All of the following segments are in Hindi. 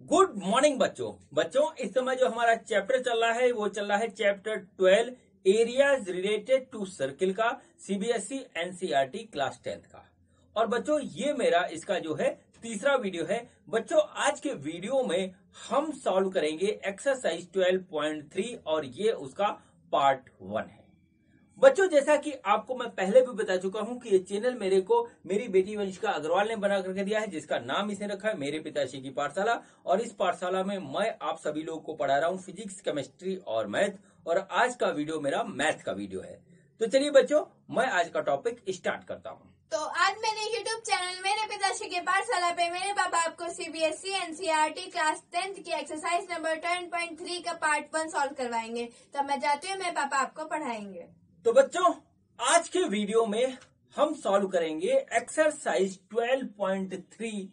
गुड मॉर्निंग बच्चों इस समय जो हमारा चैप्टर चल रहा है वो चल रहा है chapter 12 areas related to circle का सीबीएसई एनसीईआरटी क्लास 10th का। और बच्चों ये मेरा इसका जो है तीसरा वीडियो है। बच्चों आज के वीडियो में हम सॉल्व करेंगे एक्सरसाइज 12.3 और ये उसका पार्ट 1 है। बच्चों जैसा कि आपको मैं पहले भी बता चुका हूं कि ये चैनल मेरे को मेरी बेटी वंशिका अग्रवाल ने बना करके दिया है, जिसका नाम इसने रखा है मेरे पिताश्री की पाठशाला। और इस पाठशाला में मैं आप सभी लोगों को पढ़ा रहा हूं फिजिक्स, केमिस्ट्री और मैथ। और आज का वीडियो मेरा मैथ का वीडियो है। तो चलिए बच्चों मैं आज का टॉपिक स्टार्ट करता हूँ। तो आज मेरे YouTube चैनल मेरे पिताश्री के पाठशाला पे मेरे पापा आपको सीबीएसई एनसीईआरटी क्लास 10th की एक्सरसाइज नंबर 10.3 का पार्ट 1 सॉल्व करवाएंगे। तो मैं चाहती हूँ मेरे पापा आपको पढ़ाएंगे। तो बच्चों आज के वीडियो में हम सॉल्व करेंगे एक्सरसाइज 12.3,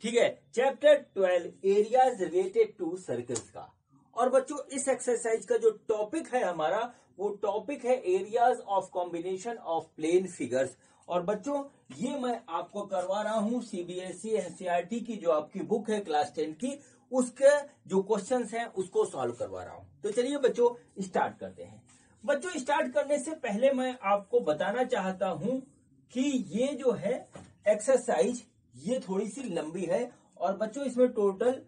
ठीक है, chapter 12 areas related to circles का। और बच्चों इस एक्सरसाइज का जो टॉपिक है हमारा वो टॉपिक है areas of combination of plane figures. और बच्चों ये मैं आपको करवा रहा हूं सीबीएसई एनसीईआरटी की जो आपकी बुक है क्लास 10 की, उसके जो क्वेश्चंस हैं उसको सॉल्व करवा रहा हूं। तो चलिए बच्चों स्टार्ट करते हैं। बच्चों स्टार्ट करने से पहले मैं आपको बताना चाहता हूं कि ये जो है एक्सरसाइज ये थोड़ी सी लंबी है। और बच्चों इसमें टोटल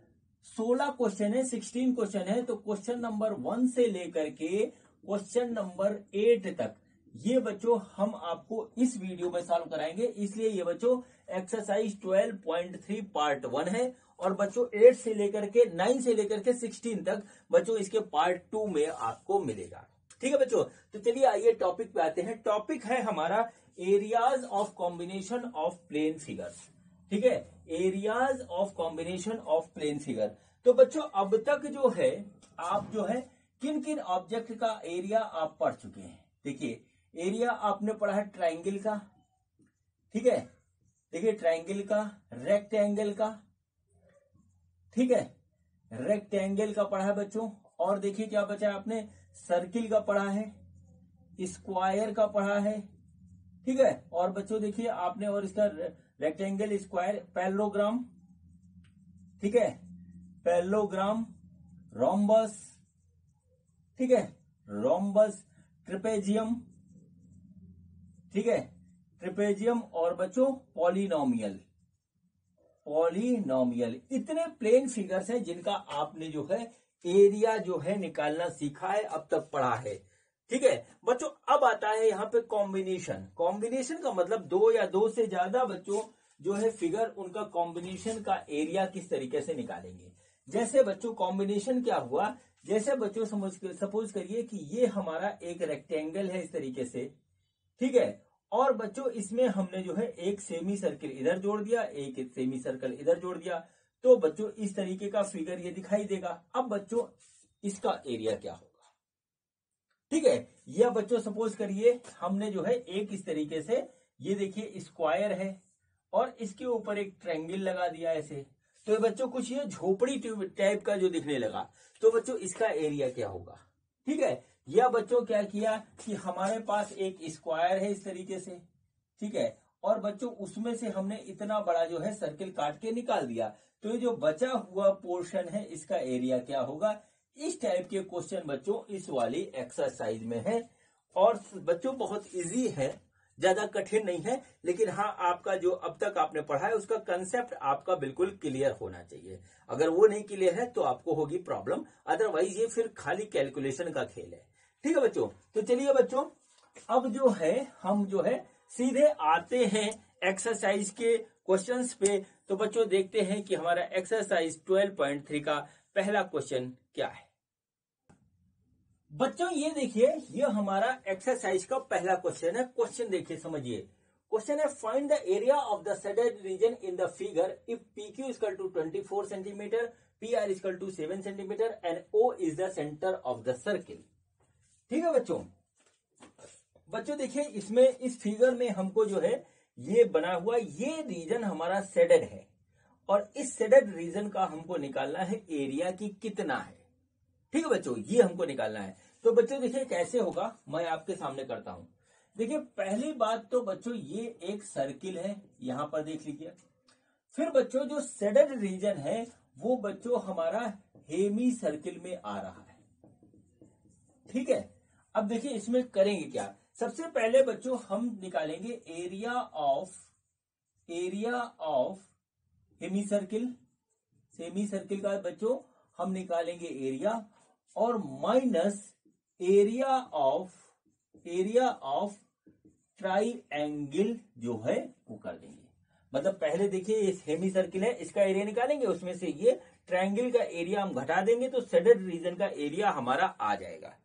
16 क्वेश्चन है, 16 क्वेश्चन है। तो क्वेश्चन नंबर 1 से लेकर के क्वेश्चन नंबर 8 तक ये बच्चों हम आपको इस वीडियो में सॉल्व कराएंगे। इसलिए ये बच्चों एक्सरसाइज 12.3 पार्ट 1 है। और बच्चों 8 से लेकर के 9 से लेकर के 16 तक बच्चों इसके पार्ट 2 में आपको मिलेगा। ठीक है बच्चों, तो चलिए आइए टॉपिक पे आते हैं। टॉपिक है हमारा areas of combination of plane figures. ठीक है, areas of combination of plane figure. तो बच्चों अब तक जो है आप जो है किन किन ऑब्जेक्ट का एरिया आप पढ़ चुके हैं। देखिए एरिया आपने पढ़ा है ट्राइंगल का, ठीक है, देखिए ट्राइंगल का, रेक्टेंगल का, ठीक है, रेक्टेंगल का पढ़ा है बच्चों। और देखिए क्या बचा है आपने, सर्किल का पढ़ा है, स्क्वायर का पढ़ा है, ठीक है। और बच्चों देखिए आपने और इसका रेक्टेंगल, स्क्वायर, पैरेललोग्राम, ठीक है, पैरेललोग्राम, रोम्बस, ठीक है, रोम्बस, ट्रेपेजियम, ठीक है, ट्रेपेजियम। और बच्चों पॉलिनोमियल, पॉलिनोमियल। इतने प्लेन फिगर्स हैं जिनका आपने जो है एरिया जो है निकालना सीखा है, अब तक पढ़ा है। ठीक है बच्चों, अब आता है यहाँ पे कॉम्बिनेशन। कॉम्बिनेशन का मतलब दो या दो से ज्यादा बच्चों जो है फिगर, उनका कॉम्बिनेशन का एरिया किस तरीके से निकालेंगे। जैसे बच्चों कॉम्बिनेशन क्या हुआ, जैसे बच्चों सपोज करिए कि ये हमारा एक रेक्टेंगल है इस तरीके से, ठीक है। और बच्चों इसमें हमने जो है एक सेमी सर्किल इधर जोड़ दिया, एक सेमी सर्कल इधर जोड़ दिया। तो बच्चों इस तरीके का फिगर ये दिखाई देगा। अब बच्चों इसका एरिया क्या होगा, ठीक है। यह बच्चों सपोज करिए हमने जो है एक इस तरीके से, ये देखिए स्क्वायर है और इसके ऊपर एक ट्रायंगल लगा दिया ऐसे। तो ये बच्चों कुछ ये झोपड़ी टाइप का जो दिखने लगा, तो बच्चों इसका एरिया क्या होगा, ठीक है। यह बच्चों क्या किया कि हमारे पास एक स्क्वायर है इस तरीके से, ठीक है। और बच्चों उसमें से हमने इतना बड़ा जो है सर्किल काट के निकाल दिया। तो ये जो बचा हुआ पोर्शन है इसका एरिया क्या होगा। इस टाइप के क्वेश्चन बच्चों इस वाली एक्सरसाइज में है। और बच्चों बहुत इजी है, ज्यादा कठिन नहीं है। लेकिन हाँ आपका जो अब तक आपने पढ़ा है उसका कंसेप्ट आपका बिल्कुल क्लियर होना चाहिए। अगर वो नहीं क्लियर है तो आपको होगी प्रॉब्लम, अदरवाइज ये फिर खाली कैलकुलेशन का खेल है। ठीक है बच्चों, तो चलिए बच्चों अब जो है हम जो है सीधे आते हैं एक्सरसाइज के क्वेश्चंस पे। तो बच्चों देखते हैं कि हमारा एक्सरसाइज 12.3 का पहला क्वेश्चन क्या है। बच्चों ये देखिए ये हमारा एक्सरसाइज का पहला क्वेश्चन है। क्वेश्चन देखिए समझिए, क्वेश्चन है find the area of the shaded region in the figure if PQ equal to 24 centimetre, PR equal to 7 centimetre and O is the centre of the circle. ठीक है बच्चों, बच्चों देखिए इसमें इस फिगर में हमको जो है ये बना हुआ ये रीजन हमारा शेडेड है। और इस शेडेड रीजन का हमको निकालना है एरिया की कितना है। ठीक है बच्चों, ये हमको निकालना है। तो बच्चों देखिए कैसे होगा, मैं आपके सामने करता हूं। देखिए पहली बात तो बच्चों ये एक सर्किल है, यहां पर देख लीजिए। फिर बच्चों जो शेडेड रीजन है वो बच्चों हमारा हेमी सर्किल में आ रहा है। ठीक है, अब देखिए इसमें करेंगे क्या। सबसे पहले बच्चों हम निकालेंगे area of hemi circle. Semi circle का बच्चों हम निकालेंगे एरिया, और माइनस एरिया ऑफ ट्राइएंगल जो है वो कर देंगे। मतलब पहले देखिए ये हेमी सर्किल है, इसका एरिया निकालेंगे, उसमें से ये ट्रायंगल का एरिया हम घटा देंगे तो सेडेड रीजन का एरिया हमारा आ जाएगा।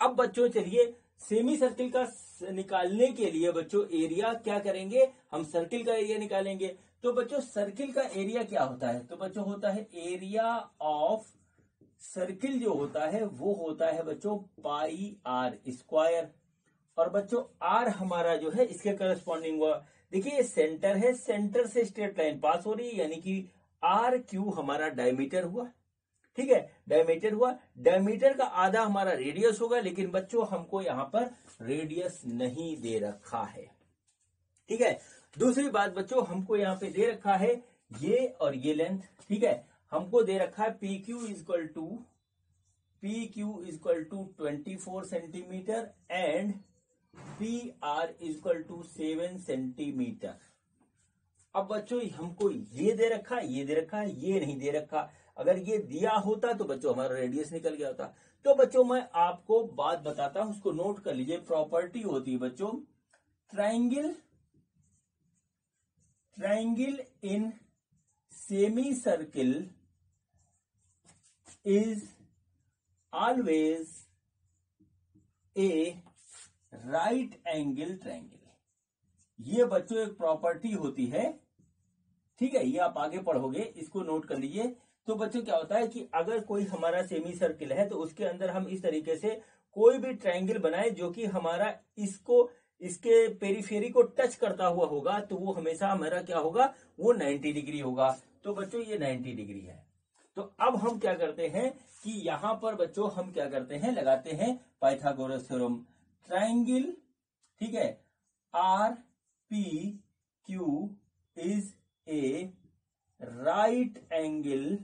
अब बच्चों चलिए सेमी सर्किल का निकालने के लिए बच्चों एरिया क्या करेंगे, हम सर्किल का एरिया निकालेंगे। तो बच्चों सर्किल का एरिया क्या होता है, तो बच्चों होता है एरिया ऑफ सर्किल जो होता है वो होता है बच्चों पाई आर स्क्वायर। और बच्चों आर हमारा जो है इसके करस्पॉन्डिंग हुआ, देखिए ये सेंटर है, सेंटर से स्ट्रेट लाइन पास हो रही है, यानी कि आर क्यू हमारा डायमीटर हुआ। ठीक है, डायमीटर हुआ, डायमीटर का आधा हमारा रेडियस होगा, लेकिन बच्चों हमको यहां पर रेडियस नहीं दे रखा है। ठीक है, दूसरी बात बच्चों हमको यहां पे दे रखा है ये और ये लेंथ। ठीक है, हमको दे रखा है P Q equal to 24 centimetre and P R equal to 7 centimetre. अब बच्चों हमको ये दे रखा है, ये दे रखा है, ये नहीं दे रखा। अगर ये दिया होता तो बच्चों हमारा रेडियस निकल गया होता। तो बच्चों मैं आपको बात बताता हूं, उसको नोट कर लीजिए। प्रॉपर्टी होती है बच्चों triangle in semi circle is always a right angle triangle. ये बच्चों एक प्रॉपर्टी होती है। ठीक है, ये आप आगे पढ़ोगे, इसको नोट कर लीजिए। तो बच्चों क्या होता है कि अगर कोई हमारा सेमी सर्किल है तो उसके अंदर हम इस तरीके से कोई भी ट्रायंगल बनाए जो कि हमारा इसके पेरिफेरी को टच करता हुआ होगा, तो वो हमेशा हमारा क्या होगा, वो 90 डिग्री होगा। तो बच्चों ये 90 डिग्री है। तो अब हम क्या करते हैं कि यहां पर बच्चों हम क्या करते हैं, लगाते हैं पाइथागोरस थ्योरम। ट्रायंगल, ठीक है, R P Q is a right angle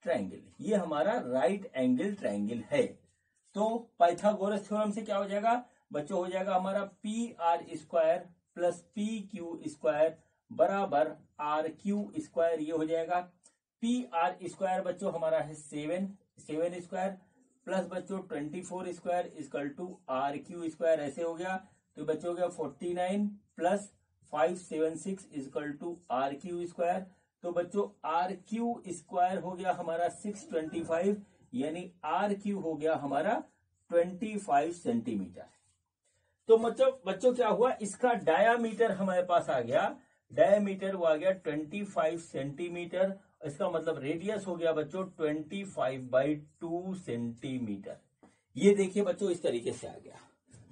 triangle. ये हमारा राइट एंगल ट्रायंगल है। तो पाइथागोरस थ्योरम से क्या हो जाएगा बच्चों, हो जाएगा हमारा P R square plus P Q square बराबर आर क्यू स्क्वायर। ये हो जाएगा पी आर स्क्वायर बच्चों हमारा है 7 स्क्वायर प्लस बच्चों 24 square equal to R Q square. ऐसे हो गया। तो बच्चों हो गया 49 plus 576 equal to R Q square. तो बच्चों आर क्यू स्क्वायर हो गया हमारा 625, यानी आर क्यू हो गया हमारा 25 सेंटीमीटर। तो बच्चों क्या हुआ, इसका डायामीटर हमारे पास आ गया, डायामीटर वो आ गया 25 सेंटीमीटर। इसका मतलब रेडियस हो गया बच्चों 25/2 सेंटीमीटर। ये देखिए बच्चों इस तरीके से आ गया।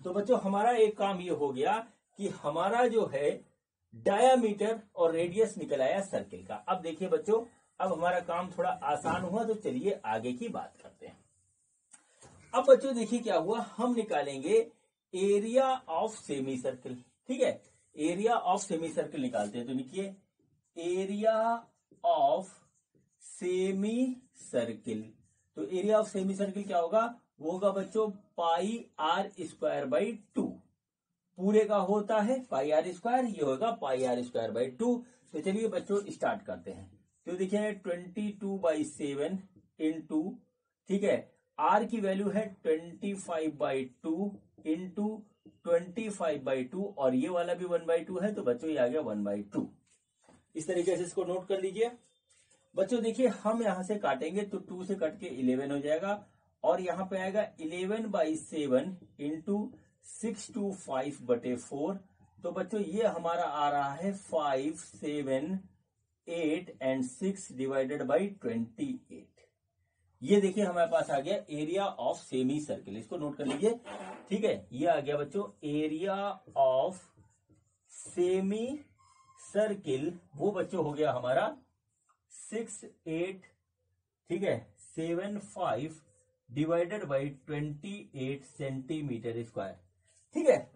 तो बच्चों हमारा एक काम ये हो गया कि हमारा जो है डायामीटर और रेडियस निकल आया सर्किल का। अब देखिए बच्चों, अब हमारा काम थोड़ा आसान हुआ, तो चलिए आगे की बात करते हैं। अब बच्चों देखिए क्या हुआ, हम निकालेंगे एरिया ऑफ सेमी सर्किल। ठीक है, एरिया ऑफ सेमी सर्किल निकालते हैं। तो लिखिए एरिया ऑफ सेमी सर्किल। तो एरिया ऑफ सेमी सर्किल क्या होगा, वो होगा बच्चों पाई आर स्क्वायर बाई 2। पूरे का होता है पाई आर स्क्वायर, ये होगा पाई आर स्क्वायर बाई 2। तो चलिए बच्चों स्टार्ट करते हैं। तो देखिए 22/7 इंटू, ठीक है, आर की वैल्यू है 25/2 इंटू 25/2, और ये वाला भी 1/2 है, तो बच्चों ये आ गया 1/2। इस तरीके से इसको नोट कर लीजिए। बच्चों देखिए हम यहां से काटेंगे तो 2 से कट के 11 हो जाएगा, और यहां पे आएगा 11/7 इंटू 625/4। तो बच्चों ये हमारा आ रहा है 5, 7, 8 एंड 6 डिवाइडेड बाई 28। ये देखिए हमारे पास आ गया एरिया ऑफ सेमी सर्किल। इसको नोट कर लीजिए। ठीक है, ये आ गया बच्चों एरिया ऑफ सेमी सर्किल। वो बच्चों हो गया हमारा 68, ठीक है, 75 डिवाइडेड बाई 28 सेंटीमीटर स्क्वायर। ठीक है,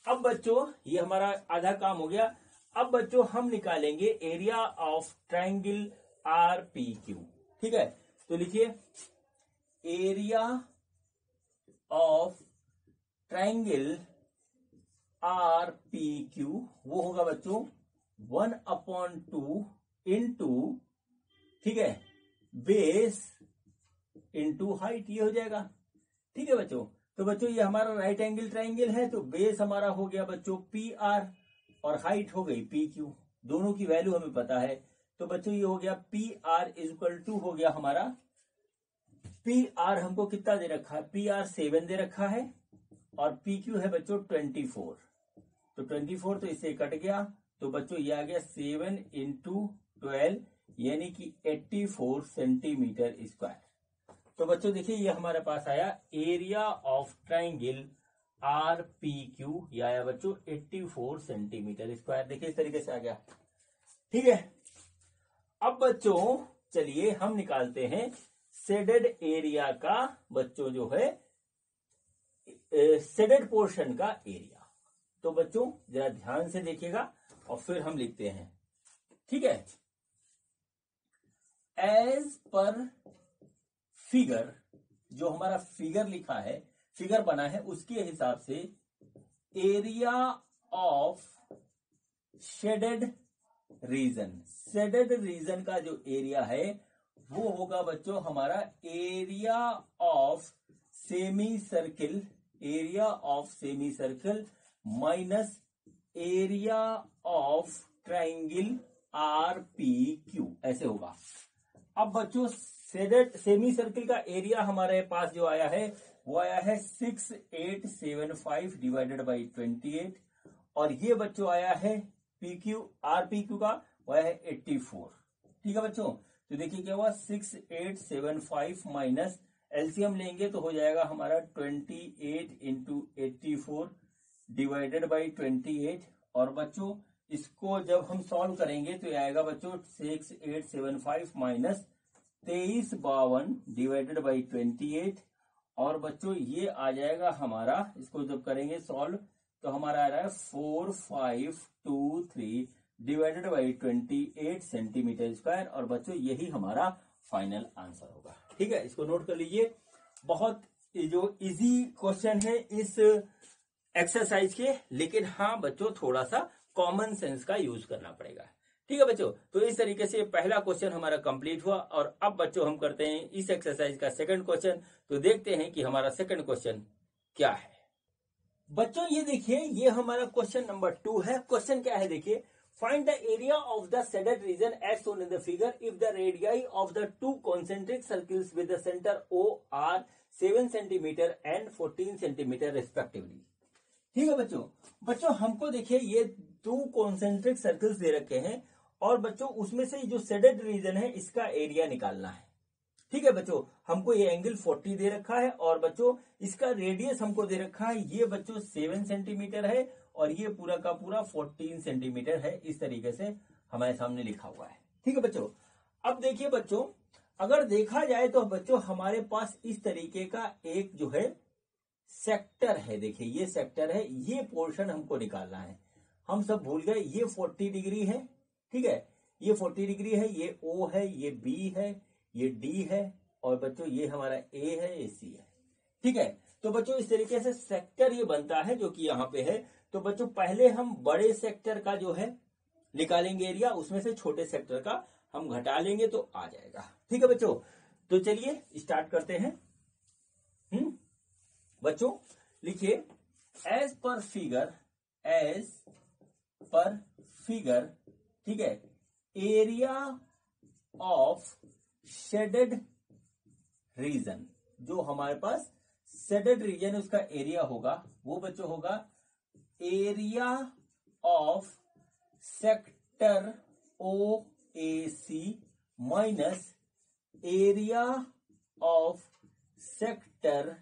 अब बच्चों ये हमारा आधा काम हो गया। अब बच्चों हम निकालेंगे area of triangle R P Q. ठीक है, तो लिखिए area of triangle R P Q वो होगा बच्चों 1/2 इंटू, ठीक है, बेस इंटू हाइट, ये हो जाएगा। ठीक है बच्चों, तो बच्चों ये हमारा राइट एंगल ट्राइंगल है, तो बेस हमारा हो गया बच्चों पी आर और हाइट हो गई पी क्यू। दोनों की वैल्यू हमें पता है, तो बच्चों ये हो गया P R is equal to हो गया हमारा, पी आर हमको कितना दे रखा है, पी आर 7 दे रखा है और पी क्यू है बच्चों 24। तो 24 तो इससे कट गया, तो बच्चों ये आ गया 7 इंटू 12 यानी कि 84 सेंटीमीटर स्क्वायर। तो बच्चों देखिए ये हमारे पास आया area of triangle R P Q, ये आया बच्चों 84 सेंटीमीटर स्क्वायर। देखिए इस तरीके से आ गया। ठीक है, अब बच्चों चलिए हम निकालते हैं शेडेड एरिया का, बच्चों जो है शेडेड पोर्शन का एरिया। तो बच्चों जरा ध्यान से देखिएगा और फिर हम लिखते हैं। ठीक है, एज पर फिगर, जो हमारा फिगर लिखा है, फिगर बना है, उसके हिसाब से area of shaded region, shaded region का जो एरिया है वो होगा बच्चों हमारा area of semi circle, area of semi circle minus area of triangle R P Q, ऐसे होगा। अब बच्चों शेडेड सेमी सर्किल का एरिया हमारे पास जो आया है वो आया है 6875 डिवाइडेड बाई 28, और ये बच्चों आया है P Q, R P Q का वो आया है 84। ठीक है बच्चों, तो देखिए क्या हुआ 6875 माइनस एलसीएम लेंगे तो हो जाएगा हमारा 28 इंटू 84 डिवाइडेड बाई 28, और बच्चों इसको जब हम सॉल्व करेंगे तो ये आएगा बच्चों 6875 माइनस 2352 डिवाइडेड बाई 28, और बच्चों ये आ जाएगा हमारा, इसको जब करेंगे सॉल्व तो हमारा आ रहा है 4523 डिवाइडेड बाई 28 सेंटीमीटर स्क्वायर, और बच्चों यही हमारा फाइनल आंसर होगा। ठीक है, इसको नोट कर लीजिए। बहुत जो इजी क्वेश्चन है इस एक्सरसाइज के, लेकिन हाँ बच्चों थोड़ा सा कॉमन सेंस का यूज करना पड़ेगा। ठीक है बच्चों, तो इस तरीके से पहला क्वेश्चन हमारा कंप्लीट हुआ, और अब बच्चों हम करते हैं इस एक्सरसाइज का सेकंड क्वेश्चन। तो देखते हैं कि हमारा सेकंड क्वेश्चन क्या है। बच्चों ये देखिए, ये हमारा क्वेश्चन नंबर 2 है। क्वेश्चन क्या है देखिए, find the area of the shaded region as shown in the figure if the radii of the two concentric circles with the centre O are 7 centimetre and 14 centimetre respectively. ठीक है बच्चों, बच्चों हमको देखिए ये 2 कॉन्सेंट्रिक सर्कल्स दे रखे हैं, और बच्चों उसमें से जो शेडेड रीजन है इसका एरिया निकालना है। ठीक है बच्चों, हमको ये एंगल 40 दे रखा है, और बच्चों इसका रेडियस हमको दे रखा है, ये बच्चों 7 सेंटीमीटर है, और ये पूरा का पूरा 14 सेंटीमीटर है। इस तरीके से हमारे सामने लिखा हुआ है। ठीक है बच्चों, अब देखिए बच्चों, अगर देखा जाए तो बच्चों हमारे पास इस तरीके का एक जो है सेक्टर है। देखिए ये सेक्टर है, ये पोर्शन हमको निकालना है। हम सब भूल गए, ये 40 डिग्री है। ठीक है, ये 40 डिग्री है, ये ओ है, ये बी है, ये डी है, और बच्चों ये हमारा ए है, ये सी है। ठीक है, तो बच्चों इस तरीके से सेक्टर ये बनता है जो कि यहाँ पे है। तो बच्चों पहले हम बड़े सेक्टर का जो है निकालेंगे एरिया, उसमें से छोटे सेक्टर का हम घटा लेंगे तो आ जाएगा। ठीक है बच्चों, तो चलिए स्टार्ट करते हैं। बच्चों लिखिए एज पर फिगर, ठीक है, एरिया ऑफ शेडेड रीजन, जो हमारे पास शेडेड रीजन है उसका एरिया होगा वो बच्चों होगा area of sector O A C minus area of sector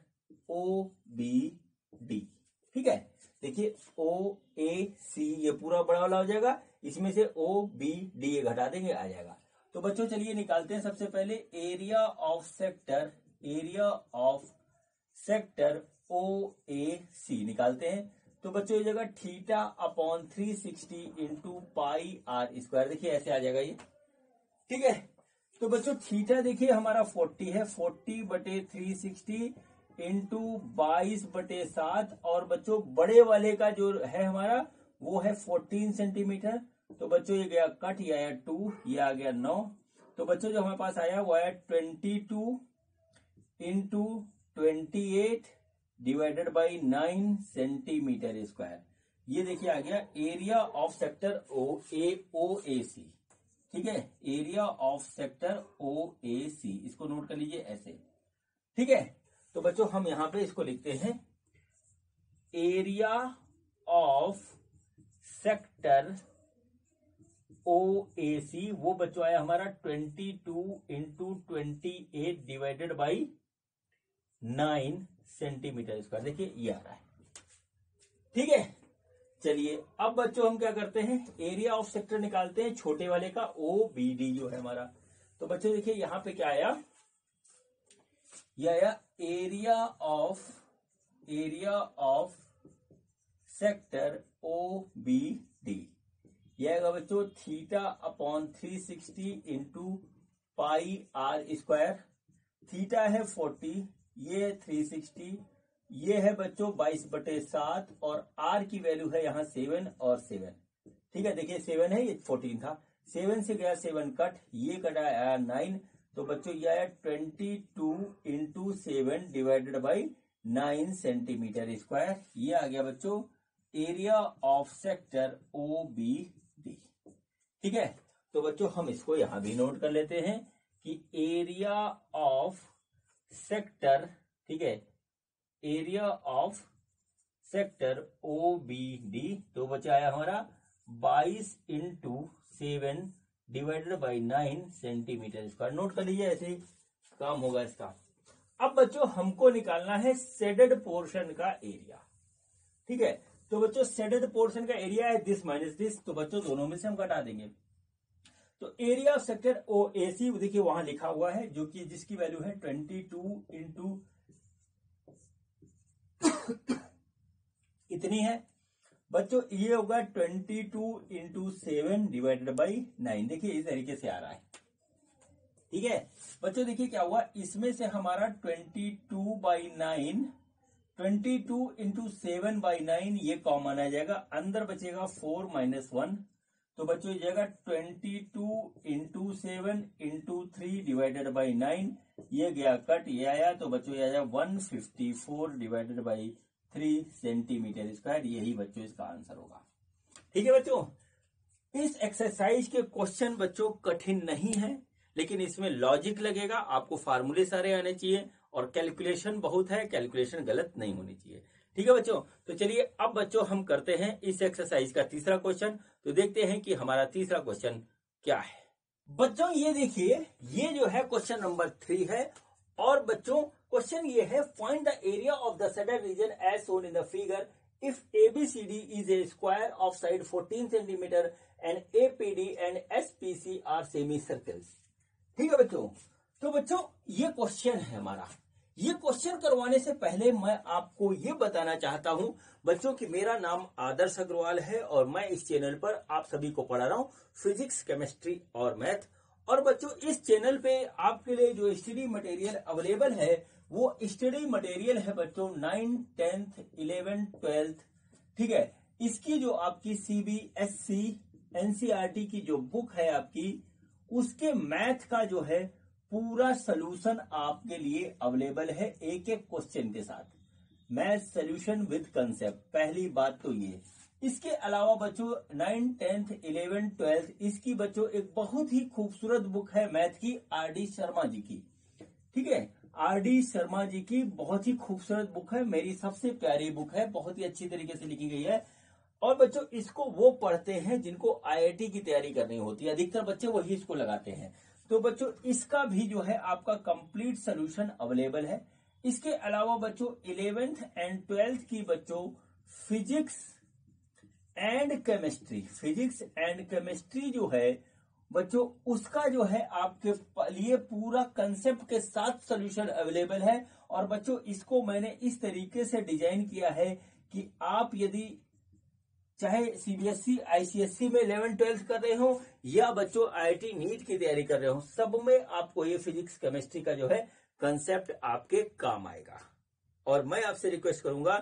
O B D. ठीक है, देखिए ओ ए सी ये पूरा बड़ा वाला हो जाएगा, इसमें से ओ बी डी ये घटा देंगे आ जाएगा। तो बच्चों चलिए निकालते हैं। सबसे पहले area of sector O A C निकालते हैं। तो बच्चों ये जगह theta upon 360 into pi R square, देखिए ऐसे आ जाएगा ये। ठीक है, तो बच्चों थीटा देखिए हमारा 40 है, 40/360 इंटू 22/7 और बच्चों बड़े वाले का जो है हमारा वो है 14 सेंटीमीटर। तो बच्चों ये गया कट, ये आया 2, ये आ गया 9। तो बच्चों जो हमारे पास आया वो आया 22 into 28 divided by 9 centimetre square. ये देखिए आ गया एरिया ऑफ सेक्टर OAC। ठीक है, एरिया ऑफ सेक्टर OAC, इसको नोट कर लीजिए ऐसे। ठीक है, तो बच्चों हम यहां पे इसको लिखते हैं एरिया ऑफ सेक्टर OAC, वो बच्चों आया हमारा 22 into 28 divided by 9 centimetre square. देखिए ये आ रहा है। ठीक है, चलिए अब बच्चों हम क्या करते हैं, एरिया ऑफ सेक्टर निकालते हैं छोटे वाले का, OBD जो है हमारा। तो बच्चों देखिए यहां पे क्या आया, ये आया एरिया ऑफ सेक्टर OBD। यह आएगा बच्चों θ/360 into pi R square. Theta है 40, ये है 360, ये है बच्चों 22/7 और R की वैल्यू है यहाँ 7 और 7। ठीक है, देखिए 7 है, ये 14 था, 7 से गया 7 कट, ये कटा आया 9। तो बच्चों ये आया 22 into 7 divided by 9 centimetre square. ये आ गया बच्चों एरिया ऑफ सेक्टर OBD। ठीक है, तो बच्चों हम इसको यहां भी नोट कर लेते हैं कि एरिया ऑफ सेक्टर, ठीक है, एरिया ऑफ सेक्टर OBD। तो बचा आया हमारा 22 into 7 divided by 9 centimetre square. Note कर लीजिए, ऐसे ही काम होगा इसका। अब बच्चों हमको निकालना है शेडेड पोर्शन का एरिया। ठीक है, तो बच्चों शेडेड पोर्शन का एरिया है दिस माइनस दिस, तो बच्चों दोनों में से हम घटा देंगे। तो एरिया ऑफ सेक्टर OAC देखिए वहां लिखा हुआ है, जो कि जिसकी वैल्यू है 22 इंटू इतनी है बच्चों, ये होगा 22 इंटू 7 डिवाइडेड बाई 9। देखिए इस तरीके से आ रहा है। ठीक है बच्चों, देखिए क्या हुआ, इसमें से हमारा 22/9, 22 इंटू 7/9 ये कॉमन आ जाएगा, अंदर बचेगा 4 - 1। तो बच्चों ये जाएगा 22 इंटू 7 इंटू 3 डिवाइडेड बाई 9, ये गया कट, ये आया। तो बच्चों ये आया 154 डिवाइडेड बाई 3 सेंटीमीटर स्क्वायर। यही बच्चों इसका आंसर होगा। ठीक है बच्चों, इस एक्सरसाइज के क्वेश्चन बच्चों कठिन नहीं है, लेकिन इसमें लॉजिक लगेगा, आपको फार्मूले सारे आने चाहिए और कैलकुलेशन बहुत है, कैलकुलेशन गलत नहीं होनी चाहिए। ठीक है बच्चों, तो चलिए अब बच्चों हम करते हैं इस एक्सरसाइज का तीसरा क्वेश्चन। तो देखते हैं कि हमारा तीसरा क्वेश्चन क्या है। बच्चों ये देखिए, ये जो है क्वेश्चन नंबर 3 है और बच्चों क्वेश्चन ये है, find the area of the shaded region as shown in the figure if ABCD is a square of side 14 centimetre and APD and SPC are semi circles. ठीक है बच्चों, तो बच्चों ये क्वेश्चन है हमारा। ये क्वेश्चन करवाने से पहले मैं आपको ये बताना चाहता हूं बच्चों कि मेरा नाम आदर्श अग्रवाल है और मैं इस चैनल पर आप सभी को पढ़ा रहा हूं फिजिक्स, केमिस्ट्री और मैथ। और बच्चों इस चैनल पे आपके लिए जो स्टडी मटेरियल अवेलेबल है वो स्टडी मटेरियल है बच्चों 9th, 10th, 11th, 12th। ठीक है, इसकी जो आपकी CBSE NCERT की जो बुक है आपकी, उसके मैथ का जो है पूरा सलूशन आपके लिए अवेलेबल है, एक एक क्वेश्चन के साथ, मैथ सॉल्यूशन विद कंसेप्ट। पहली बात तो ये। इसके अलावा बच्चों 9th, 10th, 11th, 12th इसकी बच्चों एक बहुत ही खूबसूरत बुक है मैथ की, RD शर्मा जी की। ठीक है, RD शर्मा जी की बहुत ही खूबसूरत बुक है, मेरी सबसे प्यारी बुक है, बहुत ही अच्छी तरीके से लिखी गई है। और बच्चों इसको वो पढ़ते हैं जिनको IIT की तैयारी करनी होती है, अधिकतर बच्चे वही इसको लगाते हैं। तो बच्चों इसका भी जो है आपका कंप्लीट सॉल्यूशन अवेलेबल है। इसके अलावा बच्चों 11th एंड 12th की बच्चों फिजिक्स एंड केमिस्ट्री जो है बच्चों, उसका जो है आपके लिए पूरा कंसेप्ट के साथ सॉल्यूशन अवेलेबल है। और बच्चों इसको मैंने इस तरीके से डिजाइन किया है कि आप यदि चाहे सीबीएसई आईसीएसई में 11th-12th कर रहे हो या बच्चों आईआईटी नीट की तैयारी कर रहे हो, सब में आपको ये फिजिक्स केमिस्ट्री का जो है कंसेप्ट आपके काम आएगा। और मैं आपसे रिक्वेस्ट करूंगा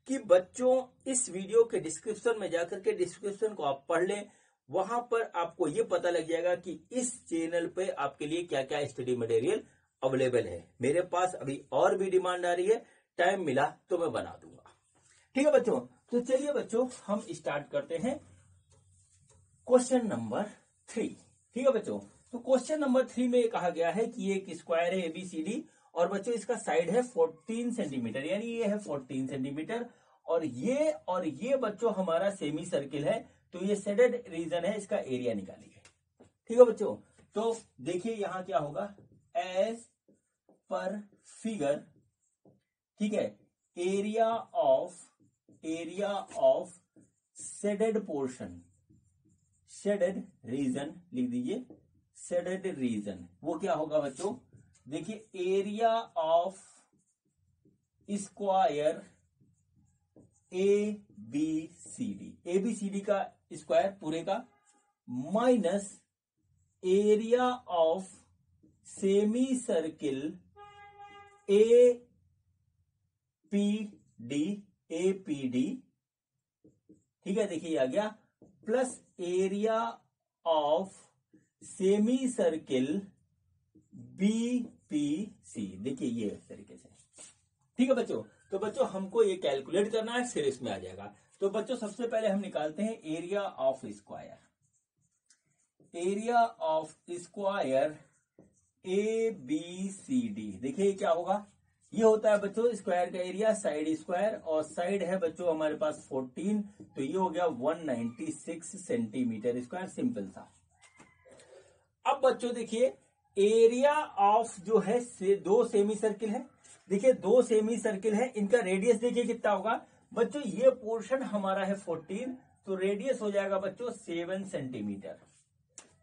कि बच्चों इस वीडियो के डिस्क्रिप्शन में जाकर के डिस्क्रिप्शन को आप पढ़ लें, वहां पर आपको ये पता लग जाएगा कि इस चैनल पे आपके लिए क्या क्या स्टडी मटेरियल अवेलेबल है। मेरे पास अभी और भी डिमांड आ रही है, टाइम मिला तो मैं बना दूंगा। ठीक है बच्चों, तो चलिए बच्चों हम स्टार्ट करते हैं क्वेश्चन नंबर 3। ठीक है बच्चों, तो क्वेश्चन नंबर 3 में कहा गया है कि एक स्क्वायर है एबीसीडी और बच्चों इसका साइड है 14 सेंटीमीटर, यानी ये है 14 सेंटीमीटर और ये बच्चों हमारा सेमी सर्किल है, तो ये शेडेड रीजन है, इसका एरिया निकालिए। ठीक है बच्चों, तो देखिए यहां क्या होगा, एज पर फिगर, ठीक है, area of shaded portion, shaded region लिख दीजिए, शेडेड रीजन वो क्या होगा बच्चों, देखिए एरिया ऑफ स्क्वायर एबीसीडी का स्क्वायर पूरे का minus area of semi circle APD, ठीक है, देखिए आ गया, plus area of semi circle BPC, देखिए ये इस तरीके से। ठीक है बच्चों, तो बच्चों हमको ये कैलकुलेट करना है, फिर इसमें आ जाएगा। तो बच्चों सबसे पहले हम निकालते हैं area of square, area of square ABCD. देखिए क्या होगा, ये होता है बच्चों स्क्वायर का एरिया, साइड स्क्वायर, और साइड है बच्चों हमारे पास 14, तो ये हो गया 196 सेंटीमीटर स्क्वायर, सिंपल सा। अब बच्चों देखिए एरिया ऑफ जो है दो सेमी सर्किल है, देखिए दो सेमी सर्किल है, इनका रेडियस देखिए कितना होगा बच्चों, ये पोर्शन हमारा है 14, तो रेडियस हो जाएगा बच्चों 7 सेंटीमीटर।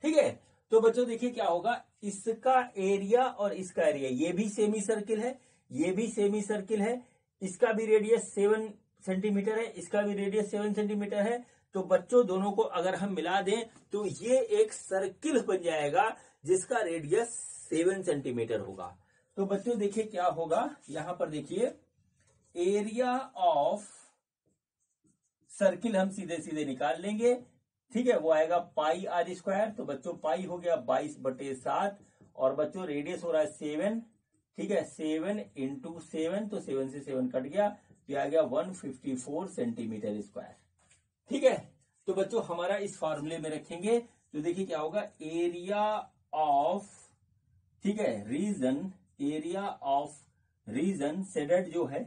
ठीक है, तो बच्चों देखिए क्या होगा, इसका एरिया और इसका एरिया, ये भी सेमी सर्किल है, ये भी सेमी सर्किल है, इसका भी रेडियस 7 सेंटीमीटर है, इसका भी रेडियस 7 सेंटीमीटर है, तो बच्चों दोनों को अगर हम मिला दें तो ये एक सर्किल बन जाएगा जिसका रेडियस 7 सेंटीमीटर होगा। तो बच्चों देखिए क्या होगा, यहां पर देखिए एरिया ऑफ सर्किल हम सीधे सीधे निकाल लेंगे, ठीक है, वो आएगा पाई आर स्क्वायर, तो बच्चों पाई हो गया 22/7 और बच्चों रेडियस हो रहा है 7, ठीक है, 7 इंटू 7, तो 7 से 7 कट गया, तो आ गया 154 सेंटीमीटर स्क्वायर। ठीक है, तो बच्चों हमारा इस फॉर्मूले में रखेंगे, तो देखिए क्या होगा, एरिया ऑफ, ठीक है, region, area of region shaded जो है,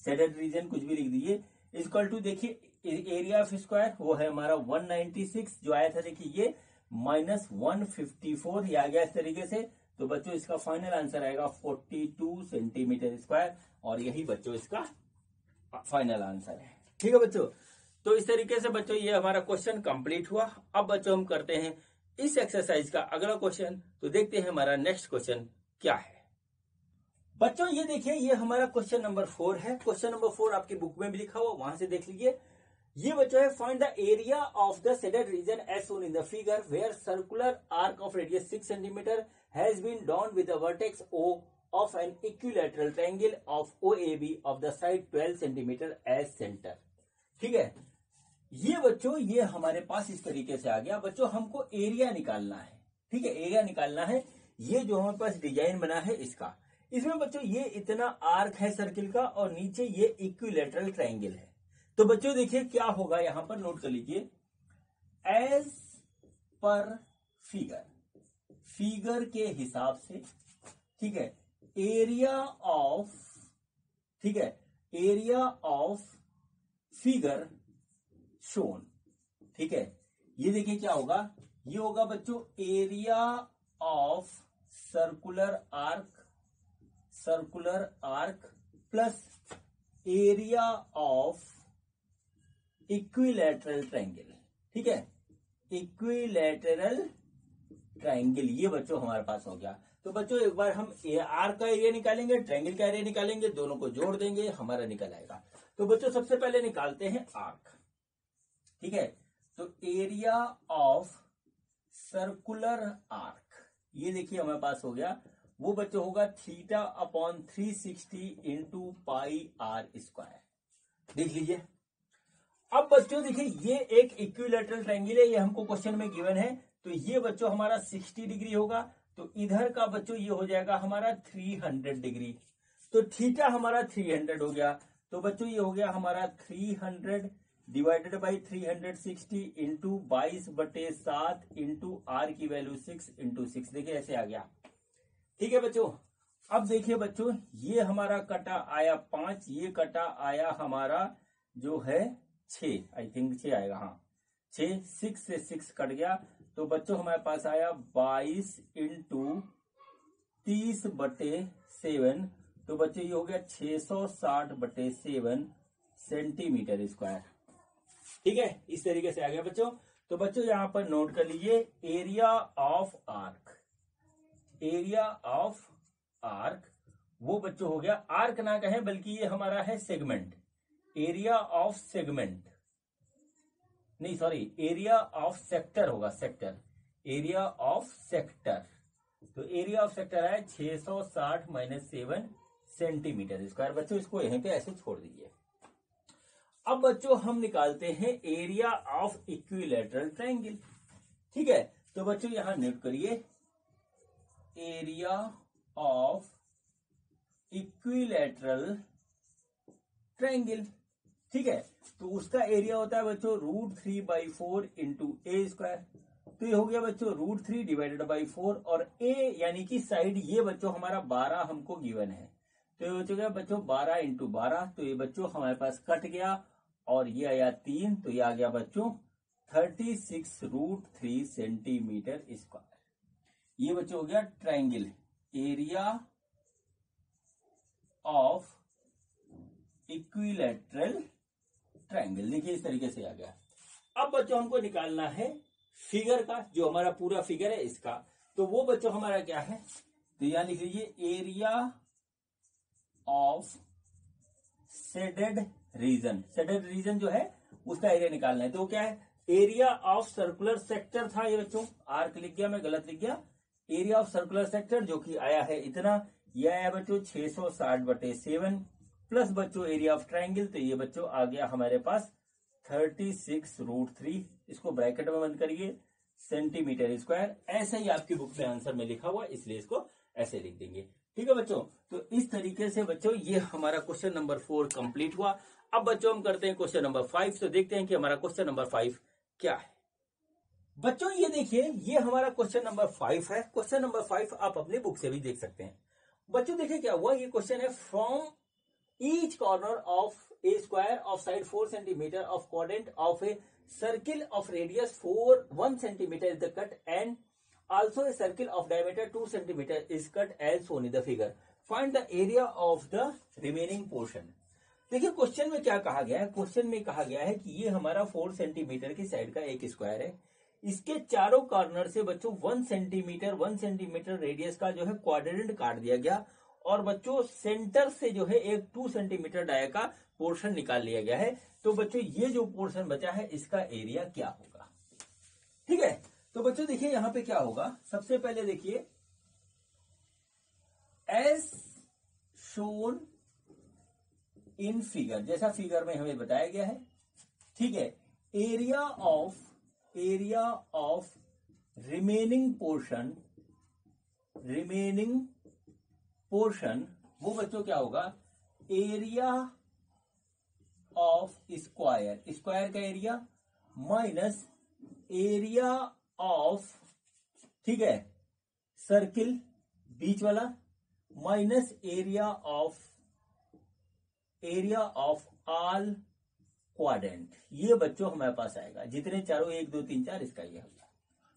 शेडेड रीजन कुछ भी लिख दीजिए, इक्वल टू देखिए एरिया ऑफ स्क्वायर वो है हमारा 196 जो आया था, देखिए ये माइनस 154 ये आ गया इस तरीके से, तो बच्चों इसका फाइनल आंसर आएगा 42 सेंटीमीटर स्क्वायर, और यही बच्चों इसका फाइनल आंसर है। ठीक है बच्चों, तो इस तरीके से बच्चों ये हमारा क्वेश्चन कंप्लीट हुआ। अब बच्चों हम करते हैं इस एक्सरसाइज का अगला क्वेश्चन, तो देखते हैं हमारा नेक्स्ट क्वेश्चन क्या है। बच्चों ये देखिए ये हमारा क्वेश्चन नंबर 4 है। क्वेश्चन नंबर 4 आपकी बुक में भी लिखा हुआ, वहां से देख लीजिए। ये बच्चों है, find the area of the shaded region as shown in the figure where circular arc of radius 6 centimetre has been drawn with the vertex O of an equilateral triangle of OAB of the side 12 centimetre as centre. ठीक है, ये बच्चों ये हमारे पास इस तरीके से आ गया। बच्चों हमको एरिया निकालना है, ठीक है, एरिया निकालना है। ये जो हमारे पास डिजाइन बना है इसका, इसमें बच्चों ये इतना आर्क है सर्किल का और नीचे ये इक्विलेटरल ट्रायंगल है। तो बच्चों देखिए क्या होगा, यहां पर नोट कर लीजिए, एज पर फिगर, फिगर के हिसाब से, ठीक है, एरिया ऑफ, ठीक है, एरिया ऑफ फिगर शोन, ठीक है, ये देखिए क्या होगा, ये होगा बच्चों area of circular arc plus area of equilateral triangle. ठीक है, इक्विलैटरल ट्रायंगल, ये बच्चों हमारे पास हो गया। तो बच्चों एक बार हम आर्क का एरिया निकालेंगे, ट्रायंगल का एरिया निकालेंगे, दोनों को जोड़ देंगे, हमारा निकल आएगा। तो बच्चों सबसे पहले निकालते हैं आर्क। ठीक है। तो एरिया ऑफ सर्कुलर आर्क, ये देखिए हमारे पास हो गया, वो बच्चों होगा theta upon 360 into pi R square. देख लीजिए। अब बच्चों देखिए ये एक इक्विलैटरल ट्रायंगल है, ये हमको क्वेश्चन में गिवन है। तो ये बच्चों हमारा 60 डिग्री होगा, तो इधर का बच्चों ये हो जाएगा हमारा 300 डिग्री। तो थीटा हमारा 300 हो गया, तो बच्चों ये हो गया हमारा 300 divided by 360 into 22/7 into R की वैल्यू 6 इंटू 6। देखिए ऐसे आ गया। ठीक है बच्चों। अब देखिए बच्चों, ये हमारा कटा आया 5, ये कटा आया हमारा जो है 6, आई थिंक 6 आएगा, हाँ 6, 6 से 6 कट गया, तो बच्चों हमारे पास आया 22 इंटू 30/7, तो बच्चों ये हो गया 660/7 सेंटीमीटर स्क्वायर। ठीक है, इस तरीके से आ गया बच्चों। तो बच्चों यहां पर नोट कर लीजिए, area of arc, area of arc वो बच्चों हो गया, आर्क ना कहें बल्कि ये हमारा है सेगमेंट, एरिया ऑफ सेगमेंट, नहीं सॉरी एरिया ऑफ सेक्टर होगा, सेक्टर, एरिया ऑफ सेक्टर। तो एरिया ऑफ सेक्टर है 660 - 7 सेंटीमीटर स्क्वायर। बच्चों इसको यहीं पे ऐसे छोड़ दीजिए। अब बच्चों हम निकालते हैं एरिया ऑफ इक्विलैटरल ट्रायंगल। ठीक है, तो बच्चों यहां नोट करिए, एरिया ऑफ इक्विलैटरल ट्रायंगल। ठीक है, तो उसका एरिया होता है बच्चों √3/4 इंटू ए स्क्वायर। तो ये हो गया बच्चों √3 डिवाइडेड बाई 4, और ए यानी कि साइड ये बच्चों हमारा 12 हमको गिवन है, तो ये बच्चों गया बच्चों 12 इंटू 12, तो ये बच्चों हमारे पास कट गया, और ये आया 3, तो ये आ गया बच्चों 36√3 सेंटीमीटर स्क्वायर। ये बच्चों हो गया triangle, area of equilateral triangle. देखिए इस तरीके से आ गया। अब बच्चों हमको निकालना है फिगर का, जो हमारा पूरा फिगर है इसका, तो वो बच्चों हमारा क्या है, तो यहां लिख लीजिए area of shaded region. Shaded region जो है उसका एरिया निकालना है, तो क्या है, एरिया ऑफ सर्कुलर सेक्टर था ये बच्चों, आर्क लिख गया मैं, गलत लिख गया, एरिया ऑफ सर्कुलर सेक्टर जो कि आया है इतना, यह आया बच्चों 660/7 प्लस बच्चों एरिया ऑफ ट्रायंगल, तो ये बच्चों आ गया हमारे पास 36√3, इसको ब्रैकेट में बंद करिए, सेंटीमीटर स्क्वायर। ऐसा ही आपकी बुक में आंसर में लिखा हुआ, इसलिए इसको ऐसे लिख देंगे। ठीक है बच्चों, तो इस तरीके से बच्चों ये हमारा क्वेश्चन नंबर 4 कंप्लीट हुआ। अब बच्चों हम करते हैं क्वेश्चन नंबर 5, तो देखते हैं कि हमारा क्वेश्चन नंबर 5 क्या है। बच्चों ये देखिए, ये हमारा क्वेश्चन नंबर 5 है। क्वेश्चन नंबर 5 आप अपनी बुक से भी देख सकते हैं। बच्चों देखिए क्या हुआ, ये क्वेश्चन है, from each corner of a square of side 4 centimeter of quadrant of a circle of radius 1 centimeter is the cut, and also a circle of diameter 2 centimeter is cut as shown in the figure. Find the area of the remaining portion. देखिए क्वेश्चन में क्या कहा गया है, क्वेश्चन में कहा गया है कि ये हमारा 4 सेंटीमीटर की साइड का एक स्क्वायर है, इसके चारों कॉर्नर से बच्चों 1 सेंटीमीटर रेडियस का जो है क्वाड्रेंट काट दिया गया, और बच्चों सेंटर से जो है एक 2 सेंटीमीटर डाया का पोर्शन निकाल लिया गया है। तो बच्चों ये जो पोर्शन बचा है इसका एरिया क्या होगा। ठीक है, तो बच्चों देखिए यहां पे क्या होगा, सबसे पहले देखिए एज शोन इन फिगर, जैसा फिगर में हमें बताया गया है। ठीक है, एरिया ऑफ रिमेनिंग पोर्शन वो बच्चों क्या होगा, एरिया ऑफ स्क्वायर का एरिया माइनस एरिया ऑफ, ठीक है, सर्किल बीच वाला, minus area of all quadrant. ये बच्चों हमारे पास आएगा, जितने चारों 1 2 3 4 इसका ये होगा।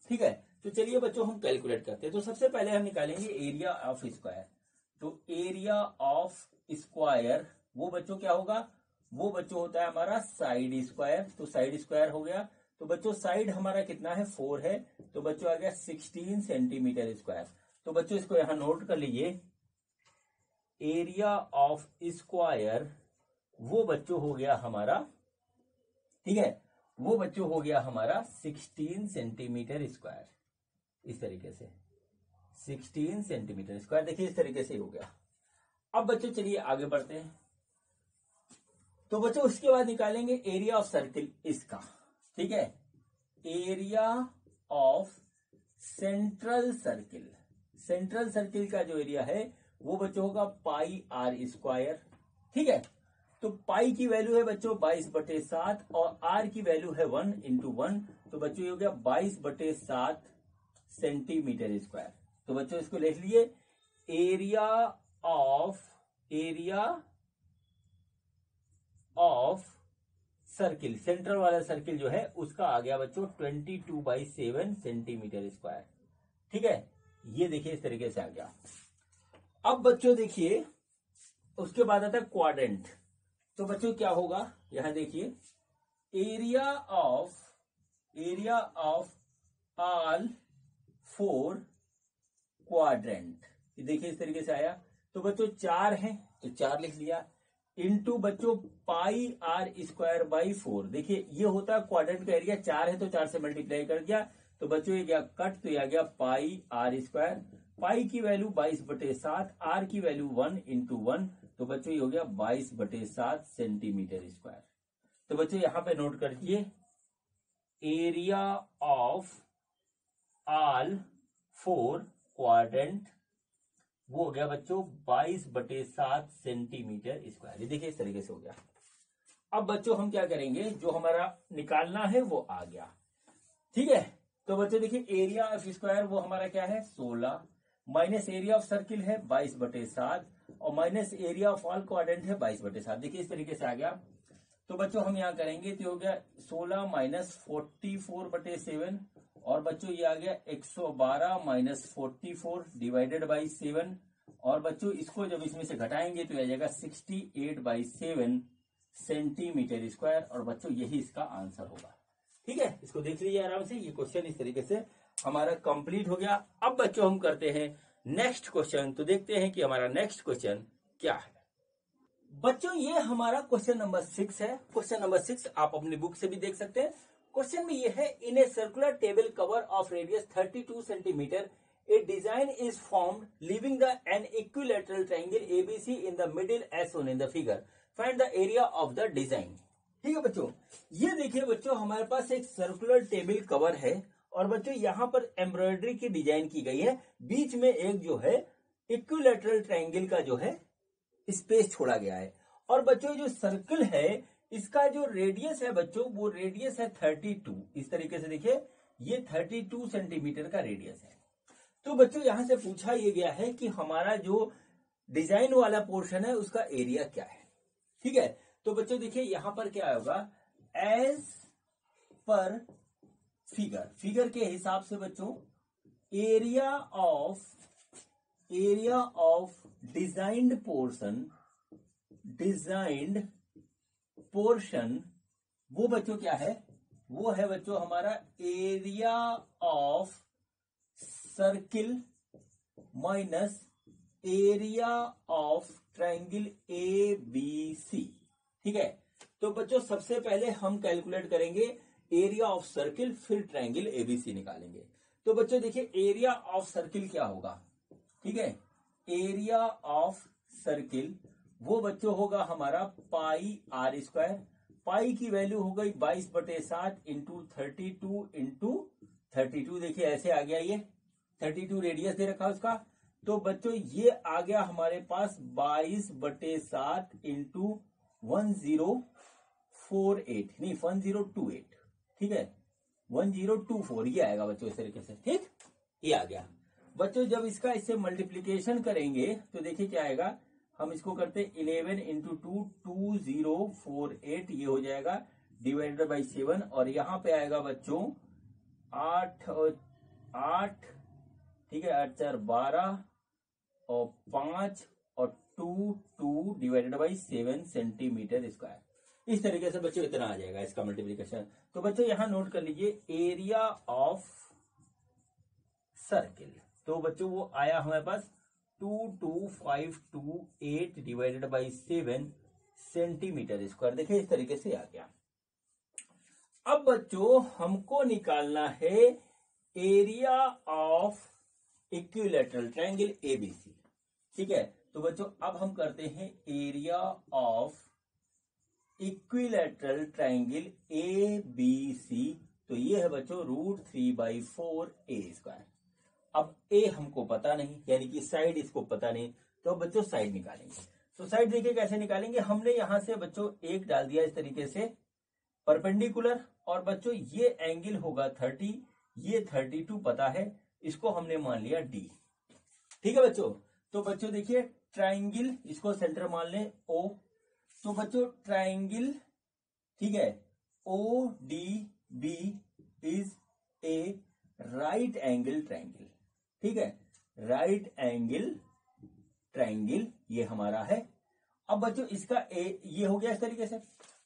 ठीक है, तो चलिए बच्चों हम कैलकुलेट करते हैं। तो सबसे पहले हम निकालेंगे एरिया ऑफ स्क्वायर। तो एरिया ऑफ स्क्वायर वो बच्चों क्या होगा, वो बच्चों होता है हमारा साइड स्क्वायर। तो साइड स्क्वायर हो गया, तो बच्चों साइड हमारा कितना है 4 है, तो बच्चों आ गया 16 सेंटीमीटर स्क्वायर। तो बच्चों इसको यहां नोट कर लीजिए, एरिया ऑफ स्क्वायर वो बच्चों हो गया हमारा, ठीक है, वो बच्चों हो गया हमारा 16 सेंटीमीटर स्क्वायर। इस तरीके से 16 सेंटीमीटर स्क्वायर, देखिए इस तरीके से हो गया। अब बच्चों चलिए आगे बढ़ते हैं। तो बच्चों उसके बाद निकालेंगे एरिया ऑफ सर्किल इसका, ठीक है। Area of central circle, central circle का जो एरिया है वो बच्चों होगा पाई आर स्क्वायर, ठीक है। तो पाई की वैल्यू है बच्चों 22/7 और आर की वैल्यू है 1 × 1, तो बच्चों ये हो गया 22/7 सेंटीमीटर स्क्वायर। तो बच्चों इसको लिख लिए एरिया ऑफ सर्किल, सेंट्रल वाला सर्किल जो है उसका आ गया बच्चों 22/7 सेंटीमीटर स्क्वायर, ठीक है। ये देखिए इस तरीके से आ गया। अब बच्चों देखिए उसके बाद आता है क्वाड्रेंट। तो बच्चों क्या होगा, यहां देखिए एरिया ऑफ ऑल 4 क्वाड्रेंट, देखिए इस तरीके से आया। तो बच्चों 4 है तो 4 लिख लिया, इंटू बच्चों पाई आर स्क्वायर बाई 4। देखिए ये होता है क्वाड्रेंट का एरिया, 4 है तो 4 से मल्टीप्लाई कर दिया, तो बच्चों ये गया कट, तो ये आ गया पाई आर स्क्वायर। पाई की वैल्यू 22/7, आर की वैल्यू 1 × 1, तो बच्चों ये हो गया 22/7 सेंटीमीटर स्क्वायर। तो बच्चों यहां पे नोट कर लीजिए एरिया ऑफ ऑल 4 क्वाड्रेंट वो हो गया बच्चों 22/7 सेंटीमीटर स्क्वायर। ये देखिए इस तरीके से हो गया। अब बच्चों हम क्या करेंगे, जो हमारा निकालना है वो आ गया, ठीक है। तो बच्चों देखिए एरिया ऑफ स्क्वायर वो हमारा क्या है 16, माइनस एरिया ऑफ सर्किल है 22/7 और minus area of all quadrant है 22/7। देखिए इस तरीके से आ गया। तो बच्चों हम यहाँ करेंगे तो हो गया 16 माइनस 44/7 और बच्चों ये आ गया 112 माइनस 44 डिवाइडेड बाई 7 और बच्चों इसको जब इसमें से घटाएंगे तो आ जाएगा 68/7 सेंटीमीटर स्क्वायर और बच्चों यही इसका आंसर होगा, ठीक है। इसको देख लीजिए आराम से, ये क्वेश्चन इस तरीके से हमारा कंप्लीट हो गया। अब बच्चों हम करते हैं नेक्स्ट क्वेश्चन, तो देखते हैं कि हमारा नेक्स्ट क्वेश्चन क्या है। बच्चों ये हमारा क्वेश्चन नंबर 6 है। क्वेश्चन नंबर 6 आप अपनी बुक से भी देख सकते हैं। क्वेश्चन में ये है in a circular table cover of radius 32 centimetre a design is formed leaving the an equilateral triangle ABC in the middle as shown in the figure, find the area of the design, ठीक है बच्चों। ये देखिए बच्चों हमारे पास एक सर्कुलर टेबल कवर है और बच्चों यहाँ पर एम्ब्रॉयडरी की डिजाइन की गई है, बीच में एक जो है इक्विलैटरल ट्रायंगल का जो है स्पेस छोड़ा गया है और बच्चों जो सर्कल है इसका जो रेडियस है बच्चों वो रेडियस है 32। इस तरीके से देखिए ये 32 सेंटीमीटर का रेडियस है। तो बच्चों यहां से पूछा ये गया है कि हमारा जो डिजाइन वाला पोर्शन है उसका एरिया क्या है, ठीक है। तो बच्चों देखिए यहां पर क्या होगा, एज पर फिगर के हिसाब से बच्चों एरिया ऑफ डिजाइंड पोर्शन वो बच्चों क्या है, वो है बच्चों हमारा area of circle minus area of triangle ABC, ठीक है। तो बच्चों सबसे पहले हम कैलकुलेट करेंगे एरिया ऑफ सर्किल, फिर ट्रायंगल ABC निकालेंगे। तो बच्चों देखिए एरिया ऑफ सर्किल क्या होगा, ठीक है। एरिया ऑफ सर्किल वो बच्चों होगा हमारा पाई आर स्क्वायर, पाई की वैल्यू हो गई 22/7 इंटू 32 देखिए ऐसे आ गया, ये 32 रेडियस दे रखा उसका। तो बच्चों ये आ गया हमारे पास 22/7 इंटू 1048 नहीं 1028, ठीक है 1024 ये आएगा बच्चों इस तरीके से, ठीक ये आ गया। बच्चों जब इसका इससे मल्टीप्लीकेशन करेंगे तो देखिए क्या आएगा, हम इसको करते 11 इंटू 2 2048 ये हो जाएगा डिवाइडेड बाई 7 और यहां पे आएगा बच्चों 8 ठीक है 8 4 12 और 5 और 2 डिवाइडेड बाई 7 सेंटीमीटर स्क्वायर। इस तरीके से बच्चों इतना आ जाएगा इसका मल्टीप्लीकेशन। तो बच्चों यहां नोट कर लीजिए एरिया ऑफ सर्किल, तो बच्चों वो आया हमारे पास 22528 डिवाइडेड बाई 7 सेंटीमीटर स्क्वायर। देखिए इस तरीके से आ गया। अब बच्चों हमको निकालना है area of equilateral triangle ABC. ठीक है, तो बच्चों अब हम करते हैं area of equilateral triangle ABC. तो ये है बच्चों √3/4 a²। अब ए हमको पता नहीं, यानी कि साइड इसको पता नहीं, तो बच्चों साइड निकालेंगे। तो साइड देखिए कैसे निकालेंगे। हमने यहां से बच्चों एक डाल दिया इस तरीके से परपेंडिकुलर, और बच्चों ये एंगल होगा 30, ये 32 पता है, इसको हमने मान लिया डी। ठीक है बच्चों, तो बच्चों देखिए ट्राइंगल, इसको सेंटर मान लें ओ। तो बच्चों ट्राइंगल, ठीक है, O D B is a right angle triangle. ठीक है, राइट एंगल ट्राइंगल ये हमारा है। अब बच्चों इसका ए ये हो गया इस तरीके से।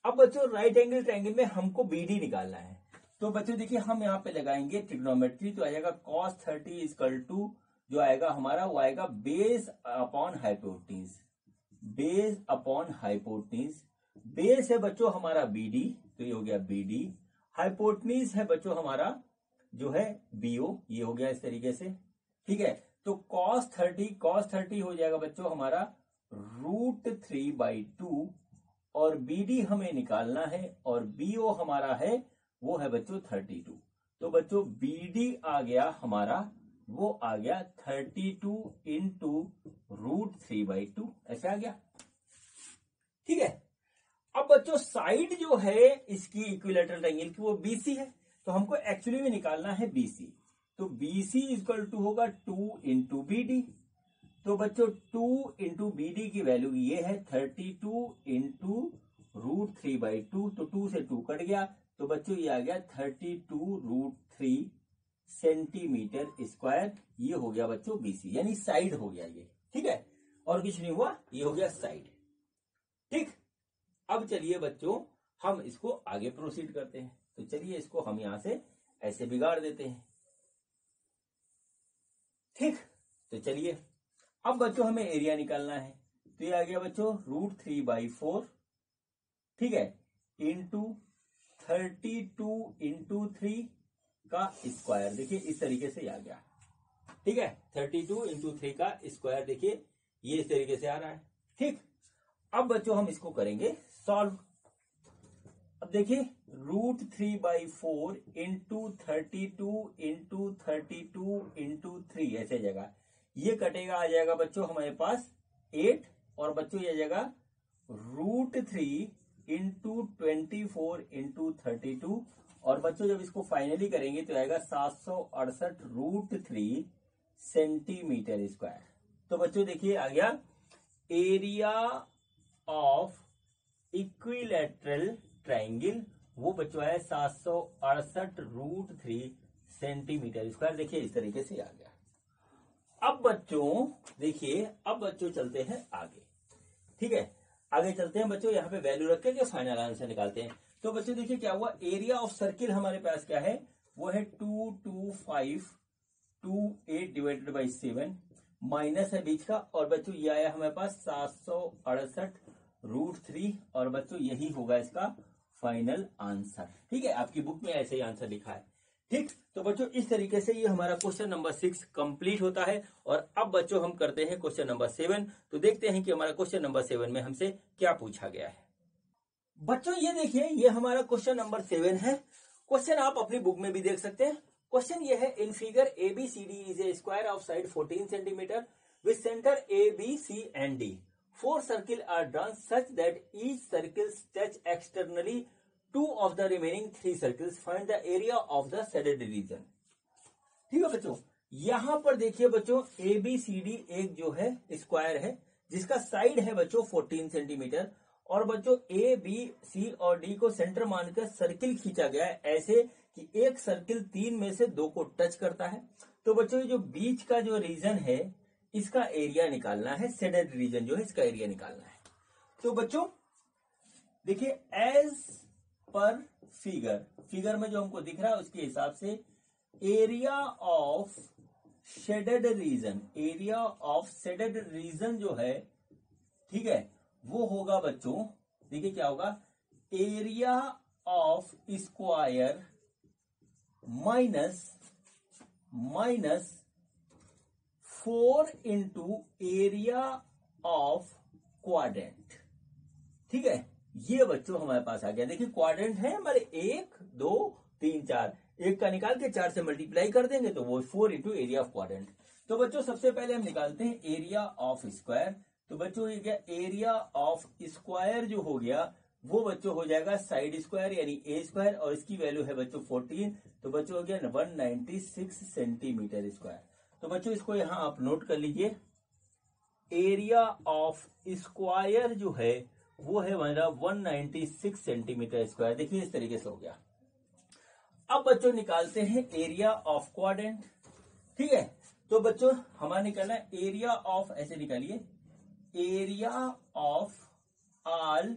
अब बच्चों राइट एंगल ट्राइंगल में हमको बीडी निकालना है। तो बच्चों देखिए हम यहाँ पे लगाएंगे ट्रिग्नोमेट्री, तो आ जाएगा cos 30 इक्वल टू जो आएगा हमारा वो आएगा base upon hypotenuse. Base upon hypotenuse, base है बच्चों हमारा बीडी, तो ये हो गया बीडी। हाइपोटेन्यूज है बच्चों हमारा जो है बीओ, ये हो गया इस तरीके से। ठीक है, तो cos 30 हो जाएगा बच्चों हमारा √3/2, और बीडी हमें निकालना है, और बीओ हमारा है वो है बच्चों 32। तो बच्चों बीडी आ गया हमारा, वो आ गया 32 इंटू √3/2, ऐसे आ गया। ठीक है, अब बच्चों साइड जो है इसकी इक्विलैटरल ट्रायंगल की वो बीसी है, तो हमको एक्चुअली में निकालना है बीसी। तो बीसी इक्वल टू होगा 2 इंटू बीडी। तो बच्चों 2 इंटू बीडी की वैल्यू ये है 32 इंटू √3/2, तो 2 से 2 कट गया, तो बच्चों ये आ गया 32√3 सेंटीमीटर स्क्वायर। ये हो गया बच्चों बीसी, यानी साइड हो गया ये। ठीक है, और कुछ नहीं हुआ, ये हो गया साइड। ठीक, अब चलिए बच्चों हम इसको आगे प्रोसीड करते हैं। तो चलिए इसको हम यहां से ऐसे बिगाड़ देते हैं। ठीक, तो चलिए अब बच्चों हमें एरिया निकालना है। तो ये आ गया बच्चों √3/4, ठीक है, इंटू 32 इंटू 3 का स्क्वायर। देखिए इस तरीके से आ गया। ठीक है, 32 इंटू 3 का स्क्वायर, देखिए ये इस तरीके से आ रहा है। ठीक, अब बच्चों हम इसको करेंगे सॉल्व। अब देखिए √3/4 इंटू 32 इंटू 32 इंटू 3 ऐसे जगह ये कटेगा, आ जाएगा बच्चों हमारे पास 8, और बच्चों ये जाएगा √3 इंटू 24 इंटू 32, और बच्चों जब इसको फाइनली करेंगे तो आएगा 768 √3 सेंटीमीटर स्क्वायर। तो बच्चों देखिए आ गया एरिया ऑफ इक्विलैटरल ट्रायंगल, वो बच्चों है 768 √3 सेंटीमीटर स्क्वायर। देखिए इस तरीके से आ गया। अब बच्चों देखिए, अब बच्चों चलते हैं आगे। ठीक है, आगे चलते हैं बच्चों, यहाँ पे वैल्यू रख के फाइनल आंसर निकालते हैं। तो बच्चों देखिए क्या हुआ, एरिया ऑफ सर्किल हमारे पास क्या है, वो है 22528 डिवाइडेड बाई 7, माइनस है बीच का, और बच्चों ये आया हमारे पास 768 √3, और बच्चों यही होगा इसका फाइनल आंसर। ठीक है, आपकी बुक में ऐसे ही आंसर लिखा है। ठीक, तो बच्चों इस तरीके से ये हमारा क्वेश्चन नंबर 6 कंप्लीट होता है। और अब बच्चों हम करते हैं क्वेश्चन नंबर 7। तो देखते हैं कि हमारा क्वेश्चन नंबर 7 में हमसे क्या पूछा गया है। बच्चों ये देखिए, ये हमारा क्वेश्चन नंबर 7 है। क्वेश्चन आप अपनी बुक में भी देख सकते हैं। क्वेश्चन ये है, in figure ABCD is a square of side 14 centimetre with centre ABC and D. 4 circles are drawn such that each circle touch externally 2 of the remaining 3 circles. Find the area of the shaded region. ठीक है बच्चों, यहां पर देखिए बच्चों ABCD एक जो है स्क्वायर है जिसका साइड है बच्चों 14 सेंटीमीटर, और बच्चों ABC और D को सेंटर मानकर सर्किल खींचा गया है ऐसे कि एक सर्किल 3 में से 2 को टच करता है। तो बच्चों ये जो बीच का जो रीजन है इसका एरिया निकालना है, शेडेड रीजन जो है इसका एरिया निकालना है। तो बच्चों देखिए एज पर फिगर में जो हमको दिख रहा है उसके हिसाब से एरिया ऑफ शेडेड रीजन जो है, ठीक है, वो होगा बच्चों, देखिए क्या होगा, area of square minus 4 into area of quadrant. ठीक है, ये बच्चों हमारे पास आ गया। देखिए क्वाड्रेंट है हमारे 1 2 3 4, एक का निकाल के 4 से मल्टीप्लाई कर देंगे तो वो 4 इंटू एरिया ऑफ क्वाड्रेंट। तो बच्चों सबसे पहले हम निकालते हैं एरिया ऑफ स्क्वायर। तो बच्चों ये क्या, एरिया ऑफ स्क्वायर जो हो गया वो बच्चों हो जाएगा साइड स्क्वायर यानी ए स्क्वायर, और इसकी वैल्यू है बच्चों 14। तो बच्चों हो गया 196 सेंटीमीटर स्क्वायर। तो बच्चों इसको यहां आप नोट कर लीजिए, एरिया ऑफ स्क्वायर जो है वो है हमारा 196 सेंटीमीटर स्क्वायर। देखिए इस तरीके से हो गया। अब बच्चों निकालते हैं एरिया ऑफ क्वाड्रेंट। ठीक है, तो बच्चों हमारा निकालना है एरिया ऑफ, ऐसे निकालिए, एरिया ऑफ ऑल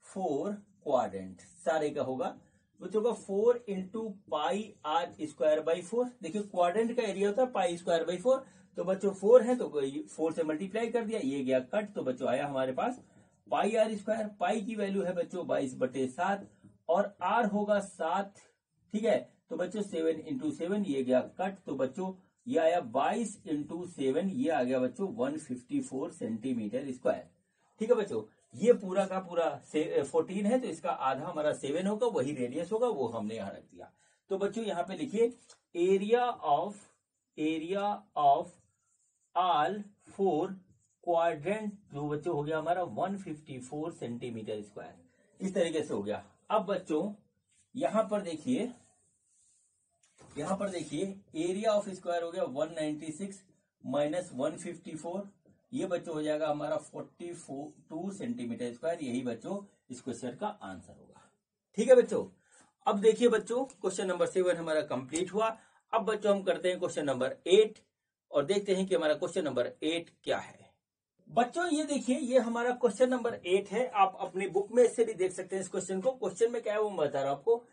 4 क्वाड्रेंट सारे का होगा बच्चों का 4 into pi R square by 4। देखिए क्वाड्रेंट का एरिया होता है पाई स्क्वायर बाई 4। तो बच्चों 4 है तो 4 से मल्टीप्लाई कर दिया, ये गया कट, तो बच्चों आया हमारे पास पाई आर स्क्वायर। पाई की वैल्यू है बच्चों 22/7 और आर होगा 7। ठीक है, तो बच्चों 7 इंटू 7, ये गया कट, तो बच्चों ये आया 22 इंटू 7, ये आ गया बच्चों 154 सेंटीमीटर स्क्वायर। ठीक है बच्चों, ये पूरा का पूरा 14 है तो इसका आधा हमारा 7 होगा, वही रेडियस होगा, वो हमने यहां रख दिया। तो बच्चों यहां पे लिखिए एरिया ऑफ ऑल 4 क्वाड्रेंट जो बच्चों हो गया हमारा 154 सेंटीमीटर स्क्वायर। इस तरीके से हो गया। अब बच्चों यहां पर देखिए एरिया ऑफ स्क्वायर हो गया 196 माइनस 154, ये बच्चों हो जाएगा हमारा 42 सेंटीमीटर स्क्वायर। यही बच्चों इस क्वेश्चन का आंसर होगा। ठीक है बच्चों, अब देखिए बच्चों क्वेश्चन नंबर 7 हमारा कंप्लीट हुआ। अब बच्चों हम करते हैं क्वेश्चन नंबर 8 और देखते हैं कि हमारा क्वेश्चन नंबर 8 क्या है। बच्चों ये देखिए, ये हमारा क्वेश्चन नंबर 8 है। आप अपनी बुक में इससे भी देख सकते हैं इस क्वेश्चन को। क्वेश्चन में क्या है वो मैं बता रहा हूं आपको।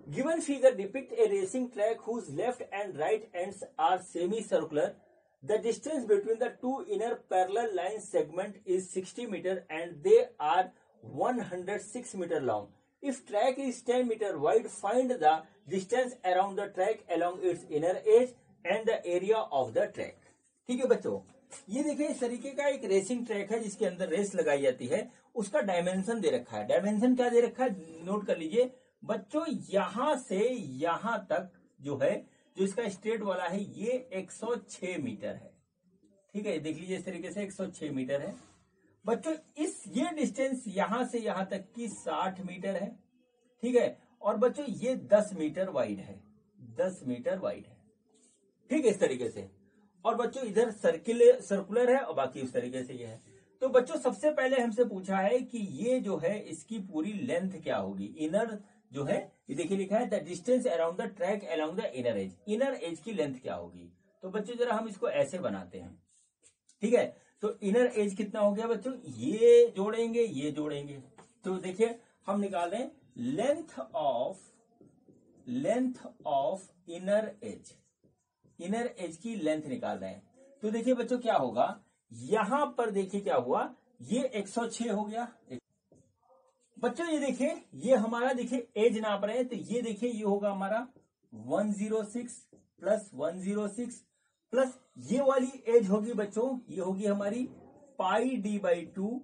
Given figure depict a racing track whose left and right ends are semi circular. The distance between the two inner parallel line segment is 60 metre and they are 106 metre long. If track is 10 metre wide, find the distance around the track along its inner edge and the area of the track. ठीक है बच्चों, ये देखिए इस तरीके का एक रेसिंग ट्रैक है जिसके अंदर रेस लगाई जाती है। उसका डायमेंशन दे रखा है। डायमेंशन क्या दे रखा है नोट कर लीजिए बच्चों। यहां से यहां तक जो है, जो इसका स्ट्रेट वाला है, ये 106 मीटर है। ठीक है, देख लीजिए इस तरीके से 106 मीटर है बच्चों। ये डिस्टेंस यहां से यहां तक की 60 मीटर है। ठीक है, और बच्चों ये 10 मीटर वाइड है, 10 मीटर वाइड है। ठीक है, इस तरीके से। और बच्चों इधर सर्कुलर है और बाकी इस तरीके से ये है। तो बच्चों सबसे पहले हमसे पूछा है कि ये जो है इसकी पूरी लेंथ क्या होगी। इनर जो है ये देखिए लिखा है the distance around the track along the inner as. Inner as की लेंथ क्या होगी। तो बच्चों जरा हम इसको ऐसे बनाते हैं। ठीक है, तो इनर एज कितना हो गया बच्चों, ये जोड़ेंगे ये जोड़ेंगे, तो देखिए हम निकाल रहे हैं length of inner as. Inner as की लेंथ निकाल रहे हैं। तो देखिए बच्चों क्या होगा, यहां पर देखिए क्या हुआ, ये 106 हो गया बच्चों। ये देखिए ये हमारा देखिए एज नाप रहे हैं, तो ये देखिए ये होगा हमारा 106 प्लस 106 प्लस ये वाली एज होगी बच्चों, ये होगी हमारी पाई डी बाई 2।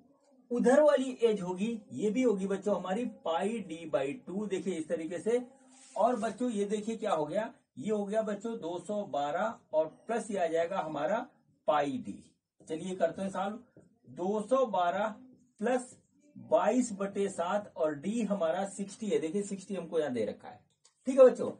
उधर वाली एज होगी, ये भी होगी बच्चों हमारी पाई डी बाई 2। देखिए इस तरीके से। और बच्चों ये देखिए क्या हो गया, ये हो गया बच्चों 212 और प्लस ये आ जाएगा हमारा पाई डी। चलिए करते हैं सॉल्व। 212 प्लस 22/7 और डी हमारा 60 है। देखिए 60 हमको यहां दे रखा है। ठीक है बच्चों,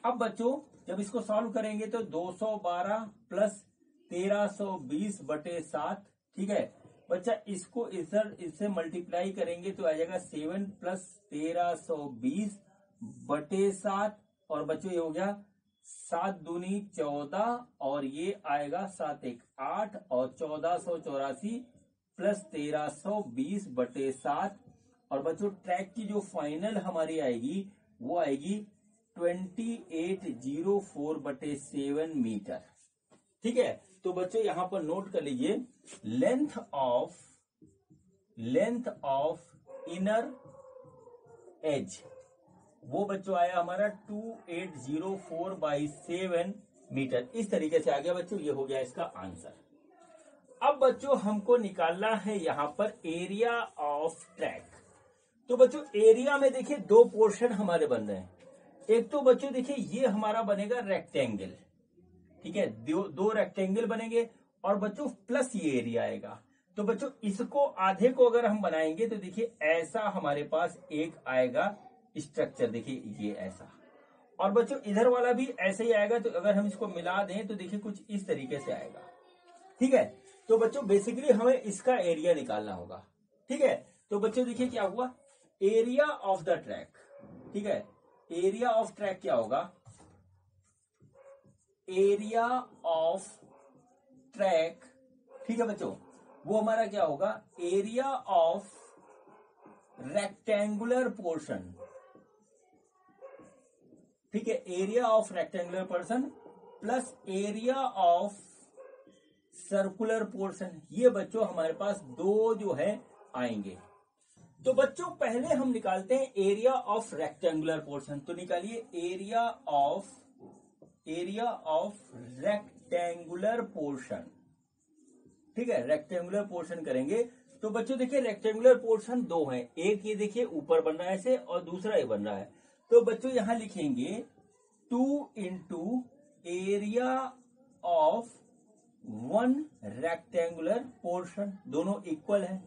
अब बच्चों जब इसको सॉल्व करेंगे तो 212 प्लस 1320/7। ठीक है बच्चा, इसको इधर इससे मल्टीप्लाई करेंगे तो आ जाएगा 7 प्लस 1320/7 और बच्चों ये हो गया 7 दूनी 14 और ये आएगा 7 1 8 और 1484 प्लस 1320/7 और बच्चों ट्रैक की जो फाइनल हमारी आएगी वो आएगी 2804/7 मीटर। ठीक है, तो बच्चों यहां पर नोट कर लीजिए लेंथ ऑफ इनर एज वो बच्चों आया हमारा 2804/7 मीटर। इस तरीके से आ गया बच्चों, ये हो गया इसका आंसर। अब बच्चों हमको निकालना है यहां पर एरिया ऑफ ट्रैक। तो बच्चों एरिया में देखिए दो पोर्शन हमारे बन रहे हैं। एक तो बच्चों देखिए ये हमारा बनेगा रेक्टेंगल, ठीक है, दो रेक्टेंगल बनेंगे और बच्चों प्लस ये एरिया आएगा। तो बच्चों इसको आधे को अगर हम बनाएंगे तो देखिए ऐसा हमारे पास एक आएगा स्ट्रक्चर, देखिए ये ऐसा, और बच्चों इधर वाला भी ऐसे ही आएगा। तो अगर हम इसको मिला दें तो देखिए कुछ इस तरीके से आएगा, ठीक है। तो बच्चों बेसिकली हमें इसका एरिया निकालना होगा, ठीक है। तो बच्चों देखिए क्या हुआ, एरिया ऑफ द ट्रैक, ठीक है। एरिया ऑफ ट्रैक क्या होगा, एरिया ऑफ ट्रैक, ठीक है बच्चों, वो हमारा क्या होगा, एरिया ऑफ रेक्टेंगुलर पोर्शन, ठीक है, area of rectangular portion plus area of circular portion. ये बच्चों हमारे पास दो जो है आएंगे। तो बच्चों पहले हम निकालते हैं एरिया ऑफ रेक्टेंगुलर पोर्शन। तो निकालिए एरिया ऑफ रेक्टेंगुलर पोर्शन, ठीक है, रेक्टेंगुलर पोर्शन करेंगे। तो बच्चों देखिए रेक्टेंगुलर पोर्शन दो हैं, एक ये देखिए ऊपर बन रहा है ऐसे और दूसरा ये बन रहा है। तो बच्चों यहां लिखेंगे 2 into area of one rectangular portion, दोनों इक्वल है,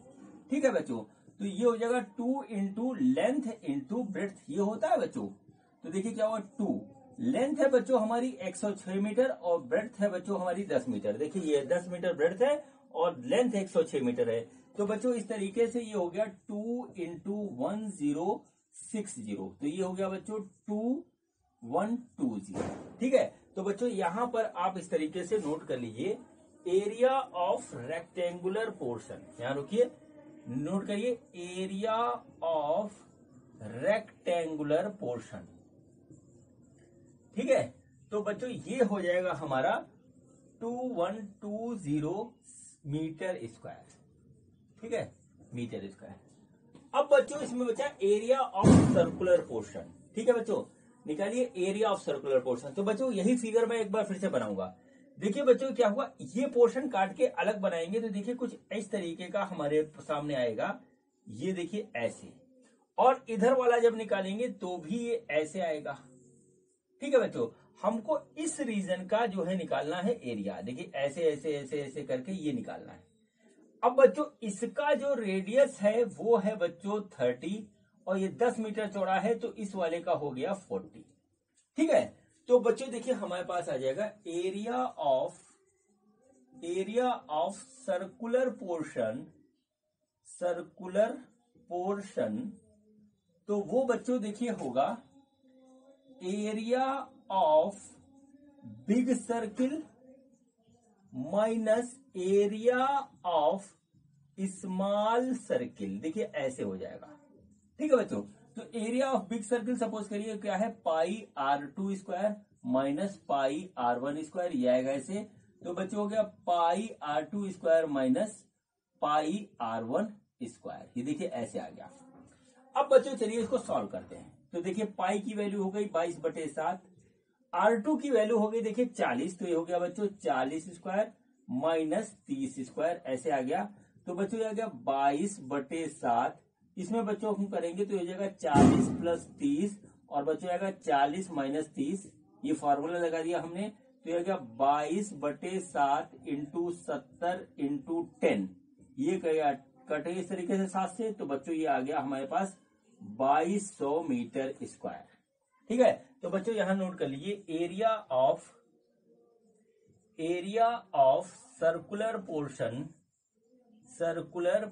ठीक है बच्चों। तो ये हो जाएगा 2 इंटू लेंथ इंटू ब्रेड्थ, ये होता है बच्चों। तो देखिए क्या हुआ, 2 लेंथ है बच्चों हमारी 106 मीटर और ब्रेड्थ है बच्चों हमारी 10 मीटर। देखिए ये 10 मीटर ब्रेड्थ है और लेंथ 106 मीटर है। तो बच्चों इस तरीके से ये हो गया 2 इंटू 1060, तो ये हो गया बच्चों 2120, ठीक है। तो बच्चों यहां पर आप इस तरीके से नोट कर लीजिए एरिया ऑफ रेक्टेंगुलर पोर्शन, यहां रुकिए, नोट करिए एरिया ऑफ रेक्टेंगुलर पोर्शन, ठीक है। तो बच्चों ये हो जाएगा हमारा 2120 मीटर स्क्वायर, ठीक है, मीटर स्क्वायर। अब बच्चों इसमें बचा एरिया ऑफ सर्कुलर पोर्शन, ठीक है बच्चों, निकालिए एरिया ऑफ सर्कुलर पोर्शन। तो बच्चों यही फिगर मैं एक बार फिर से बनाऊंगा। देखिए बच्चों क्या हुआ, ये पोर्शन काट के अलग बनाएंगे तो देखिए कुछ इस तरीके का हमारे सामने आएगा, ये देखिए ऐसे, और इधर वाला जब निकालेंगे तो भी ये ऐसे आएगा, ठीक है बच्चों। हमको इस रीजन का जो है निकालना है एरिया, देखिए ऐसे ऐसे ऐसे ऐसे करके ये निकालना है। अब बच्चों इसका जो रेडियस है वो है बच्चों 30 और ये 10 मीटर चौड़ा है, तो इस वाले का हो गया 40, ठीक है। तो बच्चों देखिए हमारे पास आ जाएगा एरिया ऑफ सर्कुलर पोर्शन, तो वो बच्चों देखिए होगा area of big circle minus area of small circle, देखिए ऐसे हो जाएगा, ठीक है बच्चों। तो area of big circle suppose करिए क्या है, πr2 square minus πr1 square, ये आएगा ऐसे। तो बच्चों हो गया πr2 square minus πr1 square, ये देखिए ऐसे आ गया। अब बच्चों चलिए इसको सॉल्व करते हैं। तो देखिए पाई की वैल्यू हो गई 22/7, R2 की वैल्यू हो गई देखिए 40, तो ये हो गया बच्चों 40 स्क्वायर माइनस 30 स्क्वायर, ऐसे आ गया। तो बच्चों ये आ गया 22/7, इसमें बच्चों हम करेंगे तो ये जाएगा 40 प्लस 30 और बच्चों आएगा 40 माइनस 30, ये फॉर्मूला लगा दिया हमने। तो ये आ गया 22/7 इंटू 70 इंटू 10, ये कटे इस तरीके से 7 से, तो बच्चों ये आ गया हमारे पास 2200 मीटर स्क्वायर, ठीक है। तो बच्चों यहां नोट कर लीजिए एरिया ऑफ सर्कुलर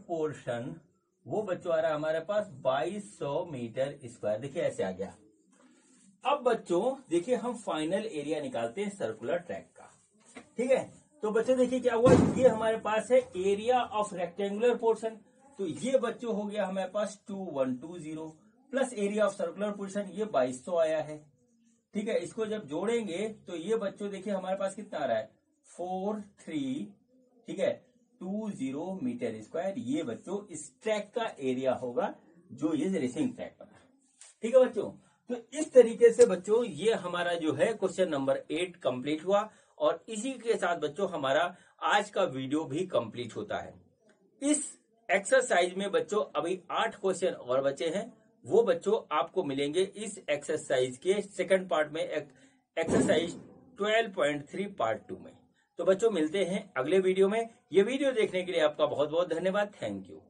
पोर्शन वो बच्चों आ रहा है हमारे पास 2200 मीटर स्क्वायर, देखिए ऐसे आ गया। अब बच्चों देखिए हम फाइनल एरिया निकालते हैं सर्कुलर ट्रैक का, ठीक है। तो बच्चों देखिए क्या हुआ, ये हमारे पास है एरिया ऑफ रेक्टेंगुलर पोर्शन, तो ये बच्चों हो गया हमारे पास 2120 plus area of circular portion ये 2200 आया है, ठीक है। इसको जब जोड़ेंगे तो ये बच्चों देखिए हमारे पास कितना आ रहा है 43, ठीक है, 20 मीटर स्क्वायर, ये बच्चों इस ट्रैक का एरिया होगा जो ये रेसिंग ट्रैक पर है, ठीक है बच्चों। तो इस तरीके से बच्चों ये हमारा जो है क्वेश्चन नंबर 8 कंप्लीट हुआ और इसी के साथ बच्चों हमारा आज का वीडियो भी कंप्लीट होता है। इस एक्सरसाइज में बच्चों अभी 8 क्वेश्चन और बचे हैं, वो बच्चों आपको मिलेंगे इस एक्सरसाइज के सेकंड पार्ट में, एक्सरसाइज 12.3 पार्ट 2 में। तो बच्चों मिलते हैं अगले वीडियो में। ये वीडियो देखने के लिए आपका बहुत बहुत धन्यवाद। Thank you.